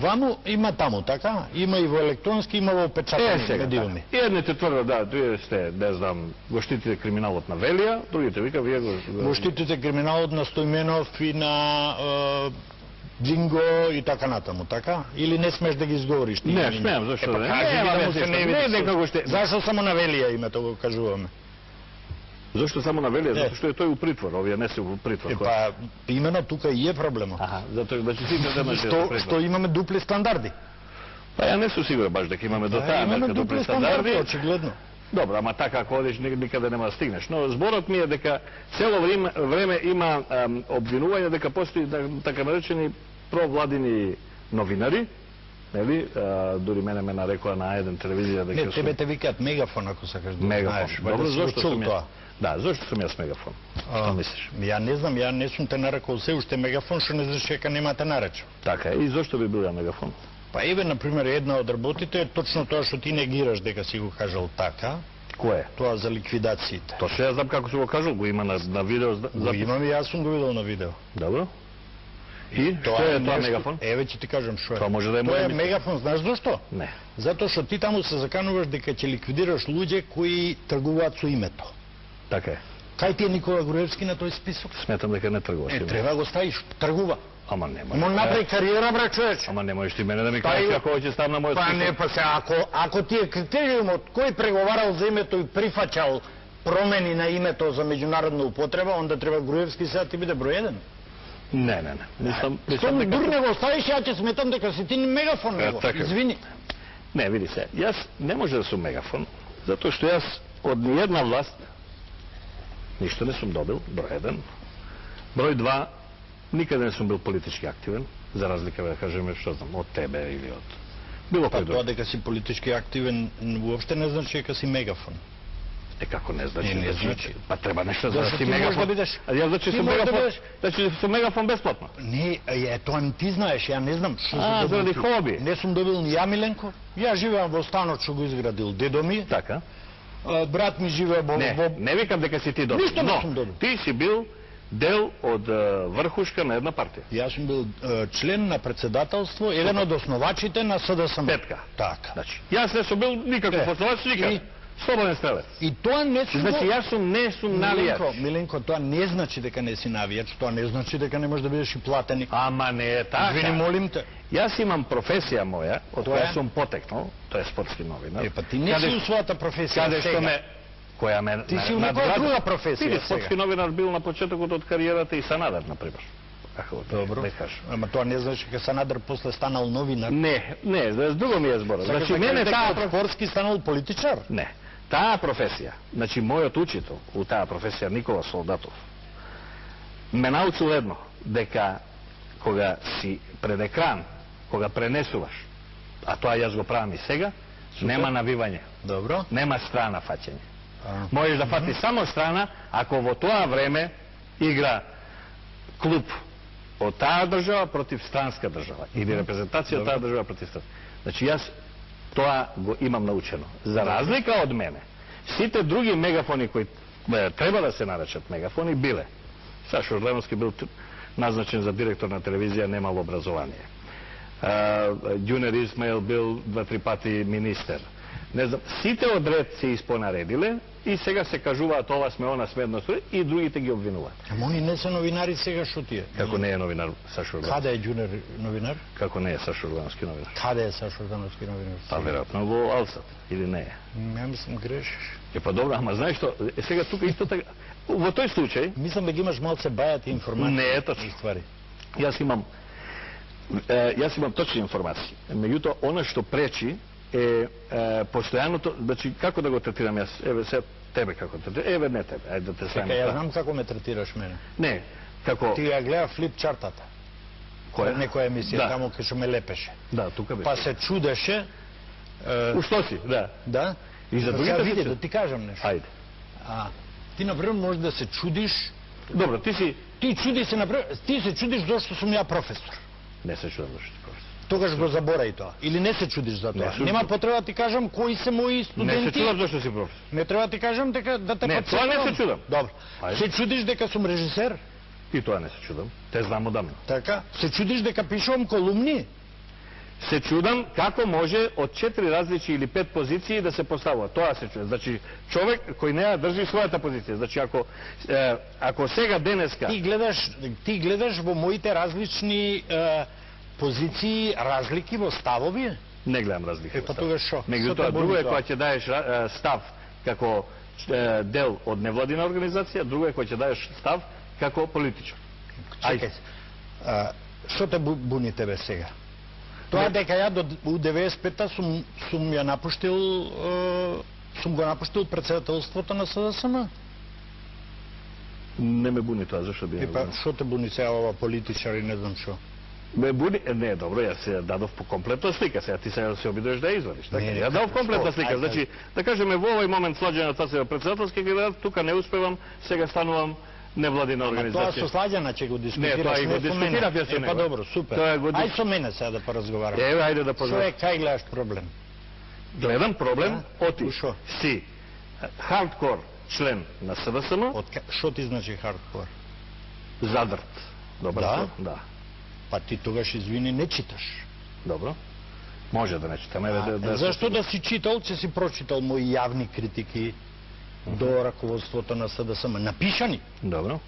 Ваму има таму, така? Има и во електронски, има во печатани медиуми. И едните тврдат, да, вие сте, не знам, го штитите криминалот на Велија, другите вика, вие го штитите криминалот на Стојменов и на Джинго и така натаму, така? Или не смеш да ги изговориш? Не, смеам, зашто да не? Зашто само на Велија името го кажуваме? Зошто само на Велија? Затоа што е тој у притвор, овие не се у притвор. Па, именно тука и е проблемот. Затоа да сите да Што имаме дупли стандарди. Па ја не сум сигурен баш дека имаме до таа мерка дупли стандарди. Очигледно. Добро, ама така ако одиш никаде нема да стигнеш. Но зборот ми е дека цело време има обвинување дека постои така наречени провладини новинари, нели, дури мене ме нарекоа на еден телевизија дека... Не, тебе те викаат мегафон, ако сакаш да знаеш. Добро, зошто сум ја? Да, зошто сум јас мегафон? Што мислиш? Ја не знам, ја не сум те нарекол се уште мегафон, што не знаеш дека нема те наречам. Така е, и зошто би бил ја мегафон? Па еве, например, една од работите е точно тоа што ти негираш дека си го кажал така. Кое? Тоа за ликвидациите. Тоа што ја знам како си го кажал, го има на видео. Го имам и јас сум го видел на видео. Добро. И што е тоа мегафон? Еве ќе ти кажам што е. Тоа може да е Тоа е мегафон, знаеш зошто? Не. Затоа што ти таму се закануваш дека ќе ликвидираш луѓе кои тргуваат со името. Така е. Кај ти е Никола Груевски на тој список? Сметам дека не тргуваш. Треба го ставиш, тргува. Ама нема. Мо направи кариера, бре, човече. Ама не можеш ти мене да ми кажеш како ќе ставам на мојот список. Па не, па се, ако ти е критериумот кој преговарал за името и прифаќал промени на името за меѓународна употреба, онда треба Груевски сега ти биде број 1. Не. Мислам дека дур не го ставиш, ја ќе сметам дека си ти мегафон него. Извини. Не, види се. Јас не може да сум мегафон, затоа што јас од ниедна власт ништо не сум добил, број 1. Број 2, Никаде не сум бил политички активен, за разлика, да кажеме, што знам, од тебе или од било Па кој тоа друг. дека си политички активен уопште не значи дека си мегафон. Како не значи? Не значи. Па треба нешто за да Зашто си ти можеш мегафон. да бидеш- А ја значи ти сум можеш да мегафон, бидеш- значи сум мегафон бесплатно. Не, тоа не ти знаеш, ја не знам што А, сум добил заради ти. хоби. Не сум добил ни ја Миленко. Ја живеам во станот што го изградил дедо ми. Така. Брат ми живее во Не викам дека си ти добил, Ништо не но сум добил. ти си бил дел од врхушка на една партија. Јас сум бил член на председателство, еден од основачите на СДСМ. Петка. Така. Значи, јас не сум бил никаков основач, никаде. И- Слободен стрелец. И тоа не сум... Значи, јас не сум навијач. Миленко, тоа не значи дека не си навијач, тоа не значи дека не можеш да бидеш и платеник. Ама не е така. Извини, молим те. Јас имам професија моја, од Која? која сум потекнал, тоа е спортски новинар. Е, па ти не си у својата професија Каде сега. што ме која ме Ти си у некоја друга професија Ти сега. спортски новинар бил на почетокот од кариерата и Санадер, например. Ако Добро. да кажам. Ама тоа не значи дека Санадер после станал новинар. Не, за друго ми е зборот. Сакаш Значи да мене кажеш дека таа од спортски станал политичар? Не. Таа професија, значи мојот учител у таа професија Никола Солдатов, ме научил едно, дека кога си пред екран, кога пренесуваш, а тоа јас го правам и сега, нема навивање, Добро. нема страна фаќање. А, Можеш да фати само страна ако во тоа време игра клуб од таа држава против странска држава или репрезентација од таа држава против странска. Значи јас тоа го имам научено. За разлика од мене, сите други мегафони кои треба да се наречат мегафони биле. Сашо Орленовски бил назначен за директор на телевизија, немал образование. Ѓунер Исмаил бил 2-3 пати министер. Не знам, сите одред се испонаредиле и сега се кажуваат ова сме, она сме, едно сме и другите ги обвинуваат. Ама они не се новинари сега што тие. Како не е новинар Сашо Орленовски? Каде е Џунер новинар? Како не е Сашо Орленовски новинар? Каде е Сашо Ордановски новинар? Па веројатно во Алсат или не е. Ја мислам грешиш. Е па добро, ама знаеш што, сега тука исто така во тој случај Мислам дека имаш малце бајати информации. Не е точно. Ствари. јас имам точни информации. Меѓутоа она што пречи е постојаното, значи како да го третирам јас? Еве се тебе како третирам. Еве не тебе, ајде да те Дека ставиме. ја знам како ме третираш мене. Не, како Ти ја гледа флип чартата. која? Некоја емисија Да. таму кај што ме лепеше. Да, тука беше. Па се чудеше. Ушто си, да. Да? И за Сега другите се види, чуд- да ти кажам нешто. Ајде. Ти например може да се чудиш. Добро, ти си Ти се чудиш зашто сум ја професор. не се чудам зашто професор. Тогаш го заборај тоа. Или не се чудиш за тоа. Не се Нема чудам. потреба да ти кажам кои се мои Не се студенти. чудам зашто си професор. Не треба да ти кажам дека да те Не, тоа не потсетувам. се чудам. Добро. Ајде. Се чудиш дека сум режисер? И тоа не се чудам. Те знам одамна. Така? Се чудиш дека пишувам колумни? Се чудам како може од 4 различни или 5 позиции да се поставува. Тоа се чудам. Значи, човек кој не ја држи својата позиција. Значи, ако сега денеска... Ти гледаш во моите различни позиции разлики во ставови? Не гледам разлика. Па тогаш шо? Меѓутоа, Што те друго е боли кога тоа? ќе даеш став како дел од невладина организација, друго е кога ќе даеш став како политичар. Чекај се. Што те буни тебе сега? Тоа дека ја у 95-та сум ја напуштил сум го напуштил председателството на СДСМ. Не ме буни тоа, зашто би... Па што те буни сега ова политичар и не знам што? Ме буни... Не, добро, јас се дадов по комплетна слика, сега ти сега се обидуваш да ја извадиш. Така? Не, Ја дадов комплетна што? слика, Ајде, значи, да кажеме во овој момент сладжена тоа се председателски кандидат, тука не успевам, сега станувам невладина Ама тоа организација. со Сладјана ќе го дискутираш. Не, тоа и го со мене. дискутирав јас со Па него. добро, супер. Тоа го Ај со мене сега да поразговараме. Еве, ајде да Што познаеш. е, кај гледаш проблем? Гледам проблем, оти Ушо? си хардкор член на СДСМ, Што ти значи хардкор? задрт. Добар Да? слово, да. Па ти тогаш, извини, не читаш. Добро. Може да не читам, еве да... Зашто да си читал, че си прочитал мои јавни критики до раководството на СДСМ? Напишани. Добро.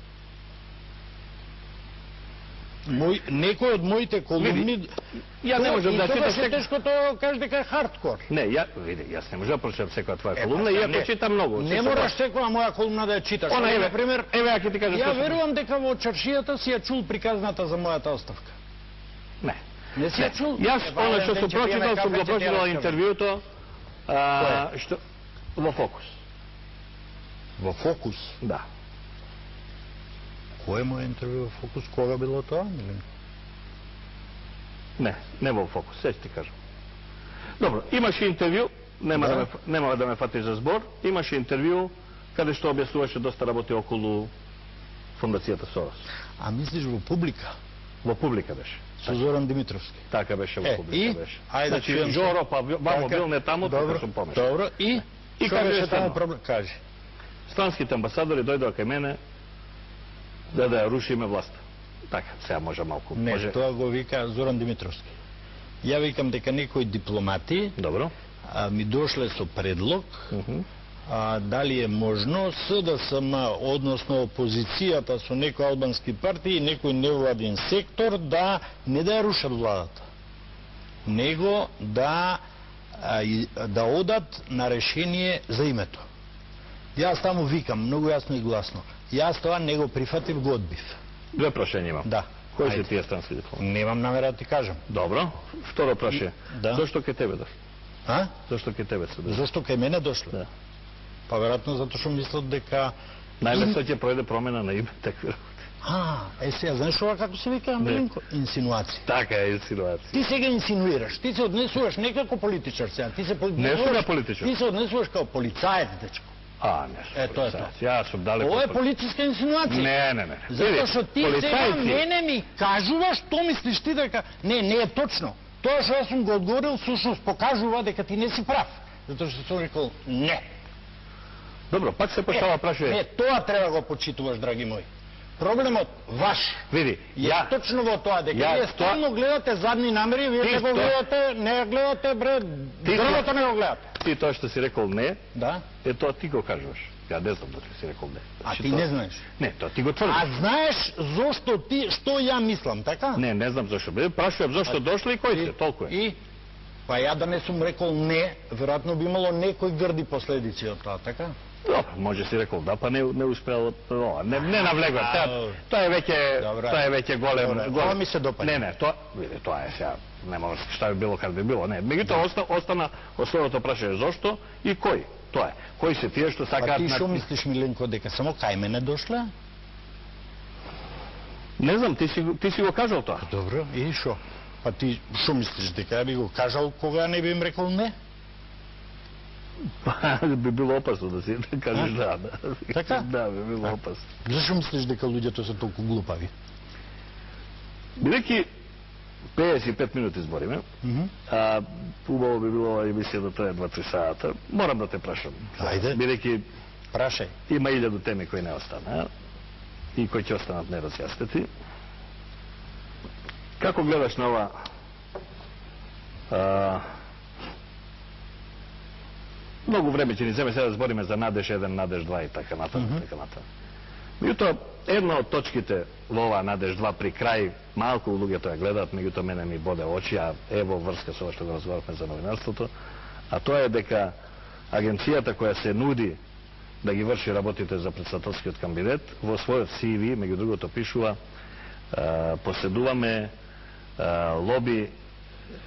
Некој од моите колумни... Ја не можам да читам Тогаш е секој... тешко тоа кажеш дека е хардкор. Не, јас не можам да прочитам секоја твоја Па колумна, сега иако не. читам многу. Не мораш секоја моја колумна да ја читаш. Она, Ама, еве, например, еве, ја ќе ти кажам ја што сум- верувам дека во чаршијата си ја чул приказната за мојата оставка. Не. Не си ја чул? Јас, она што сум прочитал, сум го прочитал интервјуто, Кое? што... Во Фокус. Во Фокус. Да. Кој е мој интервју во Фокус? Кога било тоа? Не во Фокус, сега ти кажам. Добро, имаше интервју, нема да ме фатиш за збор, имаше интервју каде што објаснуваше доста работи околу фондацијата Сорос. А мислиш во публика? Во публика беше. Со Зоран Димитровски. Така беше во публика беше. Ајде, значи Жоро па вамо бил не таму, така сум помешан. Добро, и каде беше таму проблем? Кажи. Странските амбасадори дојдоа кај мене да ја рушиме власта. Така, сега може малку. Не, може... тоа го вика Зоран Димитровски. Ја викам дека некои дипломати Добро. Ми дошле со предлог дали е можно СДСМ, односно опозицијата со некои албански партии и некој невладин сектор да не да ја рушат владата, него да одат на решение за името. Јас таму викам многу јасно и гласно. Јас тоа не го прифатив, го одбив. Две прашања имам. Да. Кои се тие странски дипломати? Немам намера да ти кажам. Добро. Второ прашање. Да. Зошто кај тебе дошле? А? Зошто кај тебе се дошле? Зошто кај мене дошле? Да. Па веројатно затоа што мислат дека Најлесно ќе пројде промена на име, такви работи. Сега, знаеш ова како се вика, Милинко? Инсинуација. Така е, инсинуација. Ти сега инсинуираш, ти се однесуваш не како политичар сега, ти се Не сум политичар. Ти се однесуваш како полицаец, дечко. Не сум тоа е полицаец. Јас сум далеко. Ова е политичка инсинуација. Не. Затоа што ти сега мене ми кажуваш, што мислиш ти дека не е точно. Тоа што јас сум го одговорил, всушност покажува дека ти не си прав. Затоа што сум рекол не. Добро, пак се почава прашање. Не, тоа треба го почитуваш, драги мои. Проблемот ваш. Види, ја точно во тоа дека вие стално гледате задни намери, вие не го гледате, не гледате бре, дрвото не го гледате. Ти тоа што си рекол не, да? Тоа ти го кажуваш. Ја не знам дали си рекол не. А ти не знаеш? Не, тоа ти го тврдиш. А знаеш зошто ти, што ја мислам, така? Не знам зошто. Прашувам зошто дошле и кој се, толку е. И па ја да не сум рекол не, веројатно би имало некои грди последици од тоа, така? Добро, може си рекол да, па не успеал ова. Не навлегувам. Тоа е веќе голем. Тоа ми се допаѓа. Не, тоа е сега. Нема шта би било, кад би било. Не, меѓутоа остана основното прашање зошто и кој. Тоа е. Кои се тие што сакаат... А ти што мислиш, Миленко, дека само кај мене дошле? Не знам, ти си го кажал тоа. Добро, и шо? Па ти што мислиш, дека ја би го кажал кога не би им рекол не? Би било опасно да си кажеш да. Така? Да, би било опасно. Зашо мислиш дека луѓето се толку глупави? Бидејќи 55 минути збориме, а убаво би било ова емисија да трае 2-3 сата, морам да те прашам. Ајде. Бидејќи прашај. Има 1000 теми кои не остана и кои ќе останат неразјаснети. Како гледаш на ова многу време ќе ни земе сега да збориме за Надеж 1, Надеж 2 и така натаму. Меѓутоа, една од точките во оваа Надеж 2 при крај, малку луѓето ја гледаат, меѓутоа мене ми боде очи, а ево врска со ова што го разговаравме за новинарството, а тоа е дека агенцијата која се нуди да ги врши работите за претседателскиот кандидат, во својот CV, меѓу другото пишува, поседуваме лоби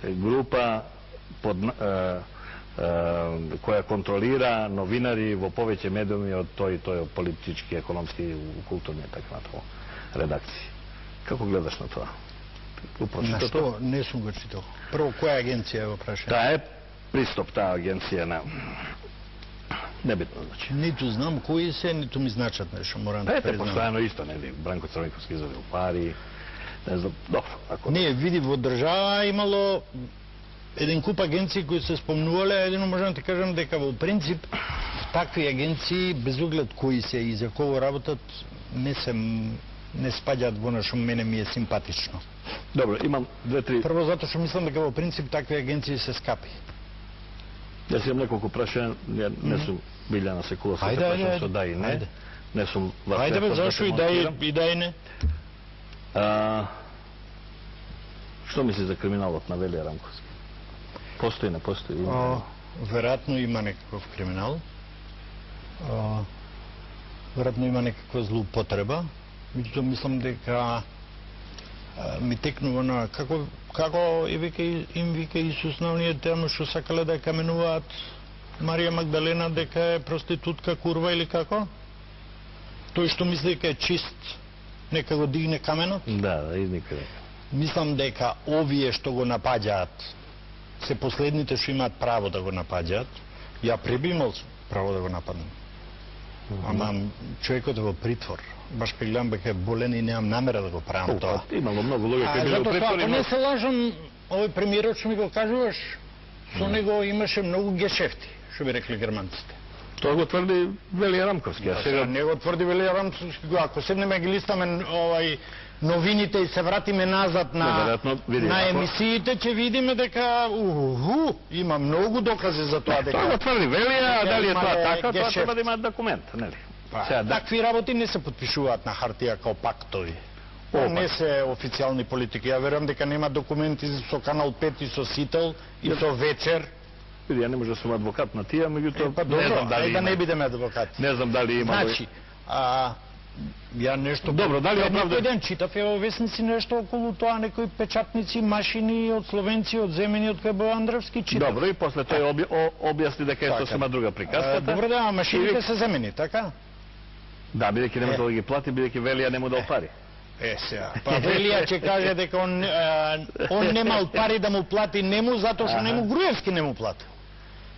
група која контролира новинари во повеќе медиуми од тој политички, економски, културни и така натаму редакции. Како гледаш на тоа? На што не сум го читал. Прво, која агенција го прашање? Таа е Пристоп, таа агенција на небитно значи. Ниту знам кои се, ниту ми значат нешто, морам да признам. Постојано исто, нели, Бранко Црвниковски изовил пари, не знам, добро, ако... Не, види, во држава имало еден куп агенции кои се спомнувале, едино можам да кажам дека во принцип такви агенции, без оглед кои се и за кого работат, не спаѓаат во што мене ми е симпатично. Добро, имам 2-3... Прво затоа што мислам дека во принцип такви агенции се скапи. Јас имам неколку прашања, не сум Билјана Секулов, се прашам со да и не. Не сум вас... Ајде бе, зашо и да и не? Што мисли за криминалот на Велија Рамковски? Постои, не постои? Веројатно има некаков криминал. Веројатно има некаква злоупотреба. Меѓутоа мислам дека ми текнува на како им вика Исус на оние таму што сакале да каменуваат Марија Магдалена дека е проститутка, курва или како? Тој што мисли дека е чист нека го дигне каменот. Да, и никаде. Мислам дека овие што го напаѓаат се последните што имаат право да го напаѓаат. Ја преби имал право да го нападнам. Ама човекот е во притвор. Баш кога гледам дека е болен и немам намера да го правам тоа. Имало многу луѓе кои биле во Затоа, притвор. ако не се лажам, овој премиерот што ми го кажуваш, со него имаше многу гешефти, што би рекли германците. Тоа го тврди Велија Рамковски. А сега Не го тврди Велија Рамковски. Ако седнеме ги листаме новините и се вратиме назад на емисиите, ќе видиме дека има многу докази за тоа дека. Тоа го тврди Велија, дали е тоа така, тоа треба да има документ, нели? Такви работи не се подпишуваат на хартија као пактови. Не се официјални политики. Ја верувам дека нема документи со Канал 5 и со Сител и со Вечер. Види, ја не може да сум адвокат на тие, меѓутоа не знам дали да не бидеме адвокати. Не знам дали има. Значи, ја нешто Добро, дали некој ден читав во весници нешто околу тоа, некои печатници, машини од словенци, од земени од КБ Андреевски читав. Добро, и после тој објасни дека е сосема друга приказката. Добро, да, машините се земени, така? Да, бидејќи нема да ги плати, бидејќи Велија не му дал пари. Сега, па Велија ќе каже дека он немал пари да му плати нему затоа што нему Груевски не му платил.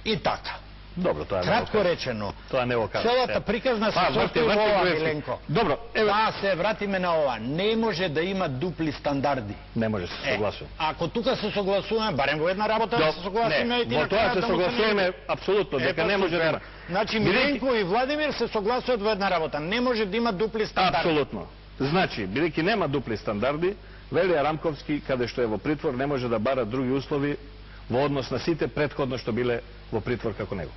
И така. Добро, тоа е кратко речено. Тоа не го кажа. Целата приказна се состои во ова, Миленко. Добро, да се вратиме на ова. Не може да има дупли стандарди. Не може се согласуваме. Ако тука се согласуваме, барем во една работа да се согласиме и во тоа се согласуваме апсолутно дека не може да има. Значи Миленко и Владимир се согласуваат во една работа. Не може да има дупли стандарди. Апсолутно. Значи, бидејќи нема дупли стандарди, Велија Рамковски, каде што е во притвор, не може да бара други услови во однос на сите претходно што биле во притвор како него.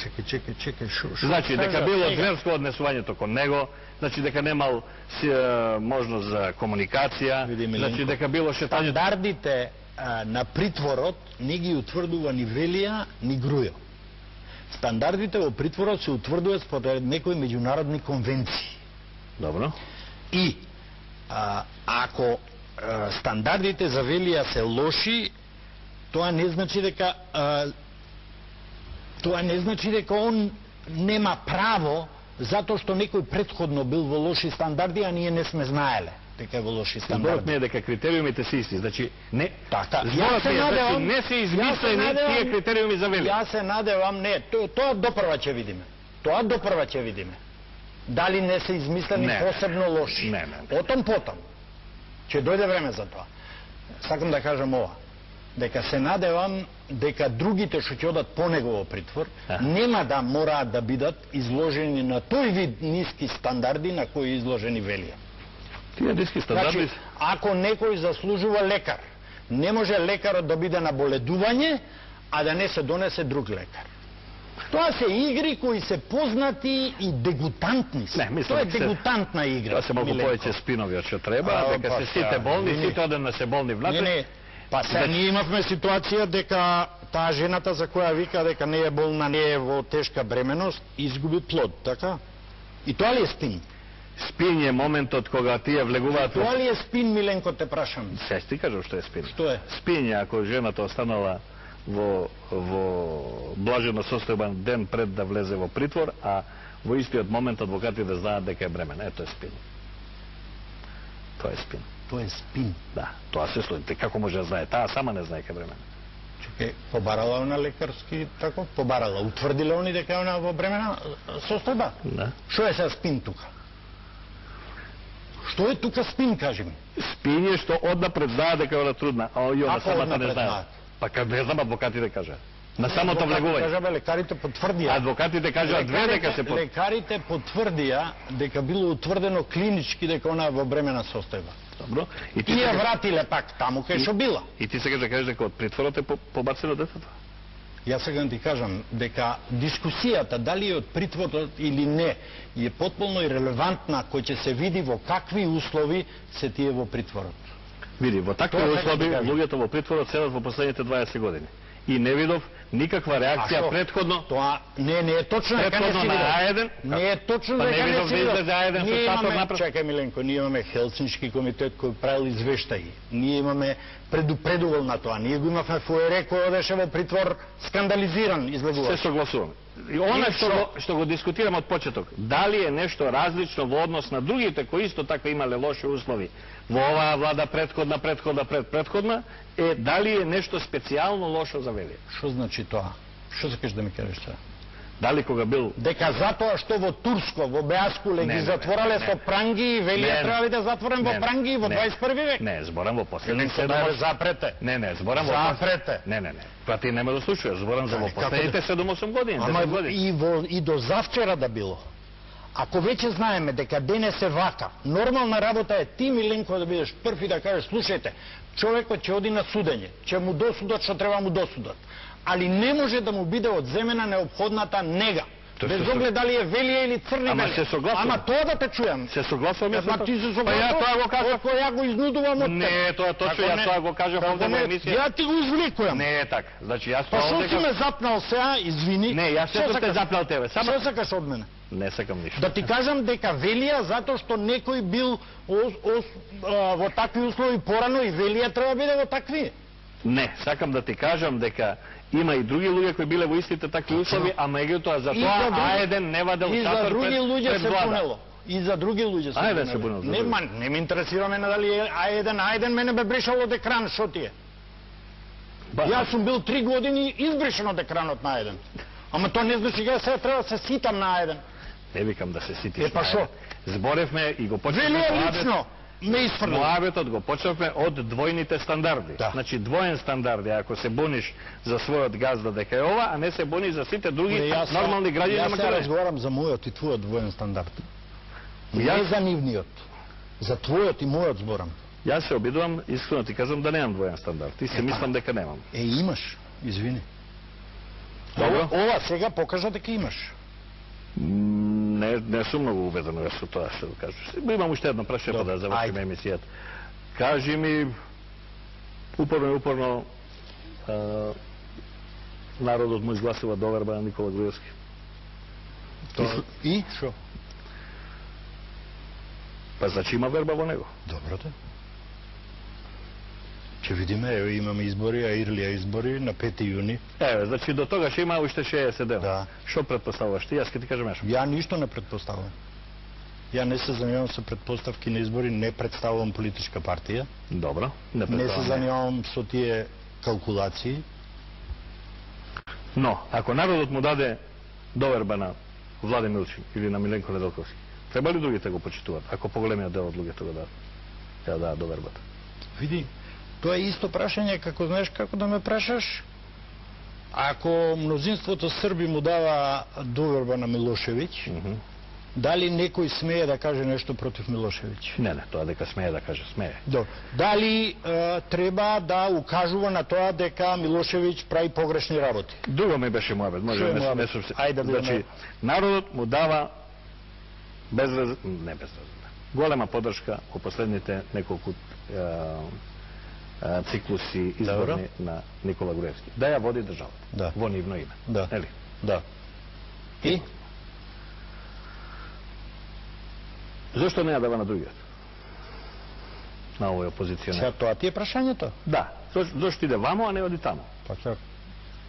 Чекај, шо. Значи, дека било зверско однесувањето кон него, значи дека немал можност за комуникација, значи дека било шетање. Стандардите на притворот не ги утврдува ни Велија, ни Грујо. Стандардите во притворот се утврдуваат според некои меѓународни конвенции. Добро. И ако стандардите за Велија се лоши, тоа не значи дека он нема право затоа што некој претходно бил во лоши стандарди, а ние не сме знаеле дека е во лоши стандарди. Зборот ми е дека критериумите се исти, значи не. Така. Зборот ми е дека не се измислени тие критериуми за Велија. Јас се надевам, не, тоа допрва ќе видиме. Дали не се измислени посебно лоши. Потом. Ќе дојде време за тоа. Сакам да кажам ова. Дека се надевам дека другите што ќе одат по него во притвор нема да мораат да бидат изложени на тој вид ниски стандарди на кои изложени Велија. Тие ниски стандарди. Значи, ако некој заслужува лекар, не може лекарот да биде на боледување, а да не се донесе друг лекар. Тоа се игри кои се познати и дегутантни. Тоа е дегутантна игра. Тоа се малку повеќе спинови од што треба, дека се сите болни, сите оден се болни внатре. Па сега ние имавме ситуација дека таа жената за која вика дека не е болна, не е во тешка бременост, изгуби плод, така? И тоа ли е спин? Спин е моментот кога тие влегуваат. Тоа ли е спин, Миленко, те прашам? Се ти кажам што е спин. Што е? Спин е ако жената останала во блажено состојба ден пред да влезе во притвор, а во истиот момент адвокатите знаат дека е бремена. Ето е спин. Тоа е спин. Тоа е спин. Да, тоа се случи. Како може да знае? Таа сама не знае дека е бремена. Чекај, побарала она лекарски тако? Побарала. Утврдила они дека е она во бремена состојба? Да. Што е сега спин тука? Што е тука спин, кажи ми? Спин е што однапред знае дека е трудна, а она самата не знае. Па кај не знам адвокатите кажа. На самото влегување. Кажа, лекарите потврдија. Адвокатите кажа две дека се лекарите потврдија дека било утврдено клинички дека она е во бремена состојба. Добро. И ја вратиле пак таму кај што била. И ти сега да кажеш дека од притворот е побацено детето? Јас сега ти кажам дека дискусијата дали е од притворот или не е потполно ирелевантна кој ќе се види во какви услови се тие во притворот. Види, во такви услови луѓето во притворот седат во последните 20 години. И не видов никаква реакција претходно. Тоа не е точно дека не си видов. Не е точно дека не си видов. Ние имаме, чекај Миленко, ние имаме Хелсиншки комитет кој правил извештаи. Ние имаме предупредувал на тоа. Ние го имавме Фуере кој одеше во притвор скандализиран, излегуваш. Се согласувам. Она што го дискутирам од почеток, дали е нешто различно во однос на другите кои исто така имале лоши услови во оваа влада предходна, дали е нешто специјално лошо за Велија? Што значи тоа? Што сакаш да ми кажеш тоа? Дали кога бил... Дека затоа што во Турско, во Беаскуле ги затворале со пранги и Велија треба да затворен во пранги во 21 век? Не, зборам во последните 7-8... Запрете. Не, зборам во... Запрете. Не. Тоа ти нема да слушаш, зборам за во последните 7-8 години, 10 години. И до завчера да било. Ако веќе знаеме дека денес е вака, нормална работа е ти, Миленко, да бидеш прв и да кажеш, слушајте, човекот ќе оди на судење, ќе му досудат што треба му досудат, али не може да му биде одземена неопходната нега. Без оглед дали е Велија или Црни Велија. Ама се согласувам. Ама тоа да те чујам. Се согласувам. Ама ти се согласувам. Па ја тоа го кажав. Ја го изнудувам од тебе. Не, тоа точно ја тоа го кажав овде во емисија. Ја ти го извлекувам. Не е така. Значи јас тоа овде... Па што си ме запнал сега, извини. Не, јас се те запнал тебе. Само што сакаш од мене? Не сакам ништо. Да ти кажам дека Велија затоа што некој бил во такви услови порано и Велија треба биде во такви. Не, сакам да ти кажам дека има и други луѓе кои биле во истите такви услови, а меѓутоа за тоа А1 не вадел шатор пред влада. И за други луѓе се бунело. Не ме интересира мене дали е А1 мене бе бришал од екран, шо ти е? Јас сум бил 3 години избришен од екранот на А1. Ама тоа не значи дека сега треба да се ситам на А1. Не викам да се ситиш. Па шо? Зборевме и го почнавме. Велија лично ме изфрли. Моабетот го почнавме од двојните стандарди. Да. Значи двоен стандард е ако се буниш за својот газда дека е ова, а не се буниш за сите други нормални граѓани на Македонија. Јас разговарам за мојот и твојот двоен стандард. Не за нивниот. За твојот и мојот зборам. Јас се обидувам, искрено ти кажам, да немам двоен стандард. Ти се мислам дека немам. Имаш, извини. Добро. Ова сега покажа дека имаш. Не сум многу убеден со тоа што кажеш. Имам уште едно прашање па да завршиме емисијата. Кажи ми, упорно народот му изгласува доверба на Никола Груевски. И шо? Па значи има верба во него. Добро те. Ќе видиме, еве имаме избори, а Ирлија избори на 5 јуни. Еве, значи до тога ќе има уште 60 дена. Да. Што претпоставуваш ти? Јас ќе ти кажам нешто. Ја ништо не претпоставувам. Ја не се занимавам со претпоставки на избори, не представувам политичка партија. Добро, не се занимавам со тие калкулации. Но, ако народот му даде доверба на Владе Милчин или на Миленко Недолковски, треба ли другите го почитуваат, ако поголемиот дел од луѓето го дадат довербата? Види, тоа е исто прашање како знаеш како да ме прашаш. Ако мнозинството Срби му дава доверба на Милошевиќ, дали некој смее да каже нешто против Милошевиќ? Не, тоа дека смее да каже, смее. Дали треба да укажува на тоа дека Милошевиќ прави погрешни работи? Друго ми беше мојабет, може не сум се. Значи, народот му дава безрезервна, голема поддршка во последните неколку циклуси изборни на Никола Груевски. Да ја води државата. Во нивно име. Нели? Да. И? Зошто не ја дава на другиот? На овој опозиционер. Сега тоа ти е прашањето? Да. Зошто иде вамо, а не оди тамо? Па чак.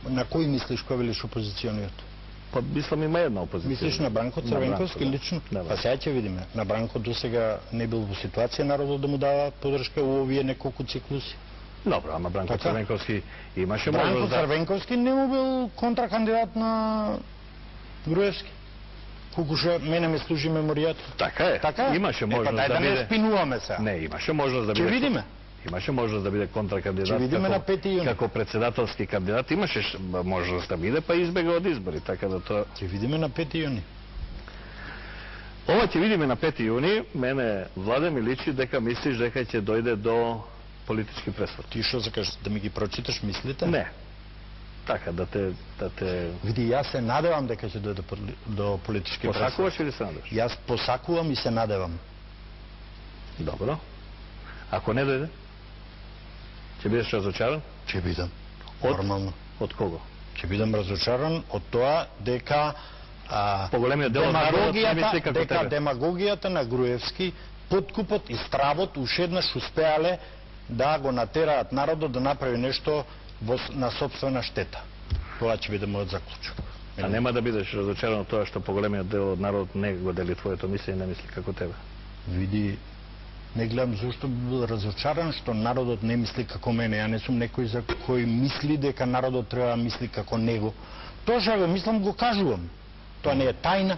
На кој мислиш кој велиш опозициониот? Па мислам има една опозиција. Мислиш на Бранко Црвенковски лично? Па сега ќе видиме. На Бранко досега не бил во ситуација народот да му дава поддршка во овие неколку циклуси. Добро, ама Бранко Црвенковски имаше можност Бранко Црвенковски не му бил контракандидат на Груевски. Колку што мене ме служи меморијата. Така е. Имаше можност да биде. Да не спинуваме сега. Не, имаше можност да биде. Ќе видиме. Имаше можност да биде контракандидат како председателски кандидат, имаше можност да биде, па избега од избори, така да тоа... Ќе видиме на 5 јуни. Ова ќе видиме на 5 јуни, мене Владе ми личи дека мислиш дека ќе дојде до политички пресврт. Ти што сакаш, да ми ги прочиташ мислите? Не. Така, да те... Види, јас се надевам дека ќе дојде до политички пресврт. Посакуваш или се надеваш? Јас посакувам и се надевам. Добро. Ако не дојде? Ќе бидеш разочаран? Ќе бидам. Нормално. Од кого? Ќе бидам разочаран од тоа дека поголемиот дел од народот не мисли како тебе. Дека демагогијата на Груевски, подкупот и стравот ушеднаш успеале да го натераат народот да направи нешто на сопствена штета. Тоа ќе биде мојот заклучок. А нема да бидеш разочаран од тоа што поголемиот дел од народот не го дели твоето мислење и не мисли како тебе? Види, не гледам зашто би бил разочаран што народот не мисли како мене. Ја не сум некој за кој мисли дека народот треба да мисли како него. Тоа што го мислам го кажувам. Тоа не е тајна.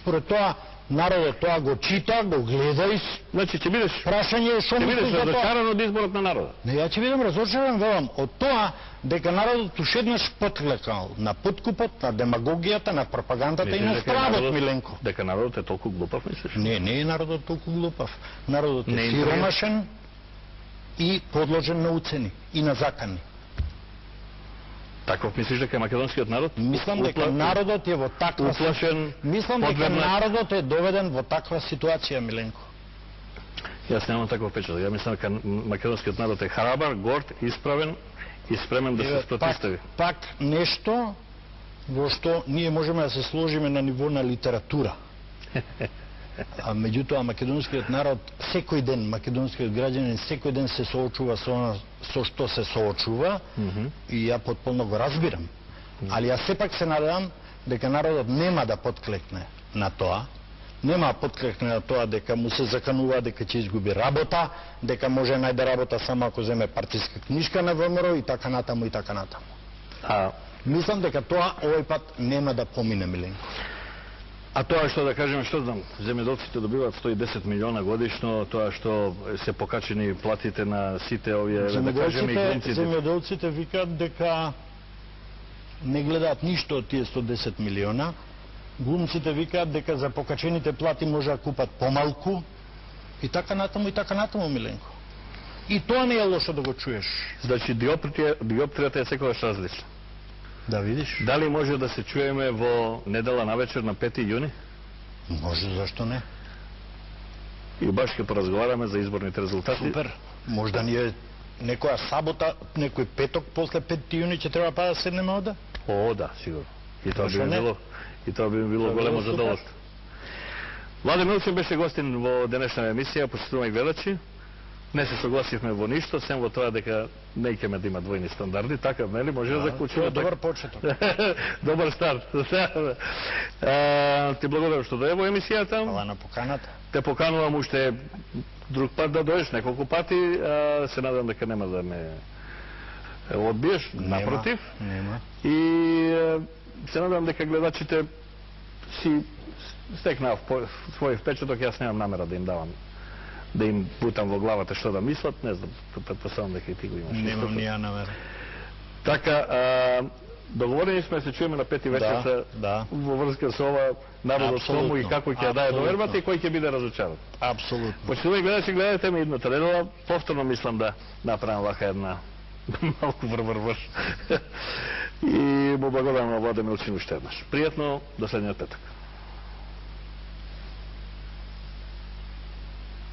Според тоа народот тоа го чита, го гледа и Значи ќе бидеш прашање е што мисли за тоа. разочаран од изборот на народот. Не, ја ќе бидам разочаран, велам, од тоа дека народот уште еднаш потклекал на подкупот, на демагогијата, на пропагандата и на страдот, Миленко. Дека народот е толку глупав, мислиш? Не, не е народот толку глупав. Народот Не е е сиромашен и подложен на уцени и на закани. Таков мислиш дека е македонскиот народ? Мислам дека народот е во таква уплашен, Мислам дека подведнат. народот е доведен во таква ситуација, Миленко. Јас немам таков печат. Ја мислам дека македонскиот народ е храбар, горд, исправен и спремен да се спротистави. Пак нешто во што ние можеме да се сложиме на ниво на литература. А меѓутоа македонскиот народ секој ден, македонскиот граѓанин секој ден се соочува со она со што се соочува и ја потполно го разбирам. Али јас сепак се надевам дека народот нема да подклекне на тоа, нема да подклекне на тоа дека му се заканува дека ќе изгуби работа, дека може најде работа само ако земе партиска книшка на ВМРО и така натаму и така натаму. А Мислам дека тоа овој пат нема да помине, Миленко. А тоа што да кажеме, што знам, земјоделците добиваат 110 милиона годишно, тоа што се покачени платите на сите овие, да кажеме, и глумците. Земјоделците викаат дека не гледаат ништо од тие 110 милиона. Глумците викаат дека за покачените плати може да купат помалку и така натаму, Миленко. И тоа не е лошо да го чуеш. Значи, диоптријата е секогаш различна. Да видиш? Дали може да се чуеме во недела навечер на 5 јуни? Може, зашто не? И баш ќе поразговараме за изборните резултати. Супер. Можда ни е некоја сабота, некој петок после 5 јуни ќе треба па да седнеме ода? О, да, сигурно. И тоа би Зашо ми не? било, и тоа би ми било Тоа би големо било задоволство. Владе Милчин беше гостин во денешна емисија, почитувани гледачи. Не се согласивме во ништо, сем во тоа дека не икеме да има двојни стандарди, така, нели, може да заклучиме. Добар почеток. Добар старт. Ти благодарам што дое во емисијата. Хвала на поканата. Те поканувам уште друг пат да доеш, неколку пати. Се надам дека нема да ме одбиеш, напротив. Нема. И се надам дека гледачите си стекнаа свој впечаток, јас немам намера да им давам, да им бутам во главата што да мислат, не знам, претпоставам дека и ти го имаш. Немам ни ја намера. Така, договорени сме се чуеме на 5 вечерта да. во врска со ова народот сому и како ќе ја даде довербата и кој ќе биде разочаран. Апсолутно. Почитувани гледачи, гледате ме идната недела, повторно мислам да направам вака една малку врврврш. И му благодарам на Владе Милчин уште еднаш. Пријатно, до следниот петок.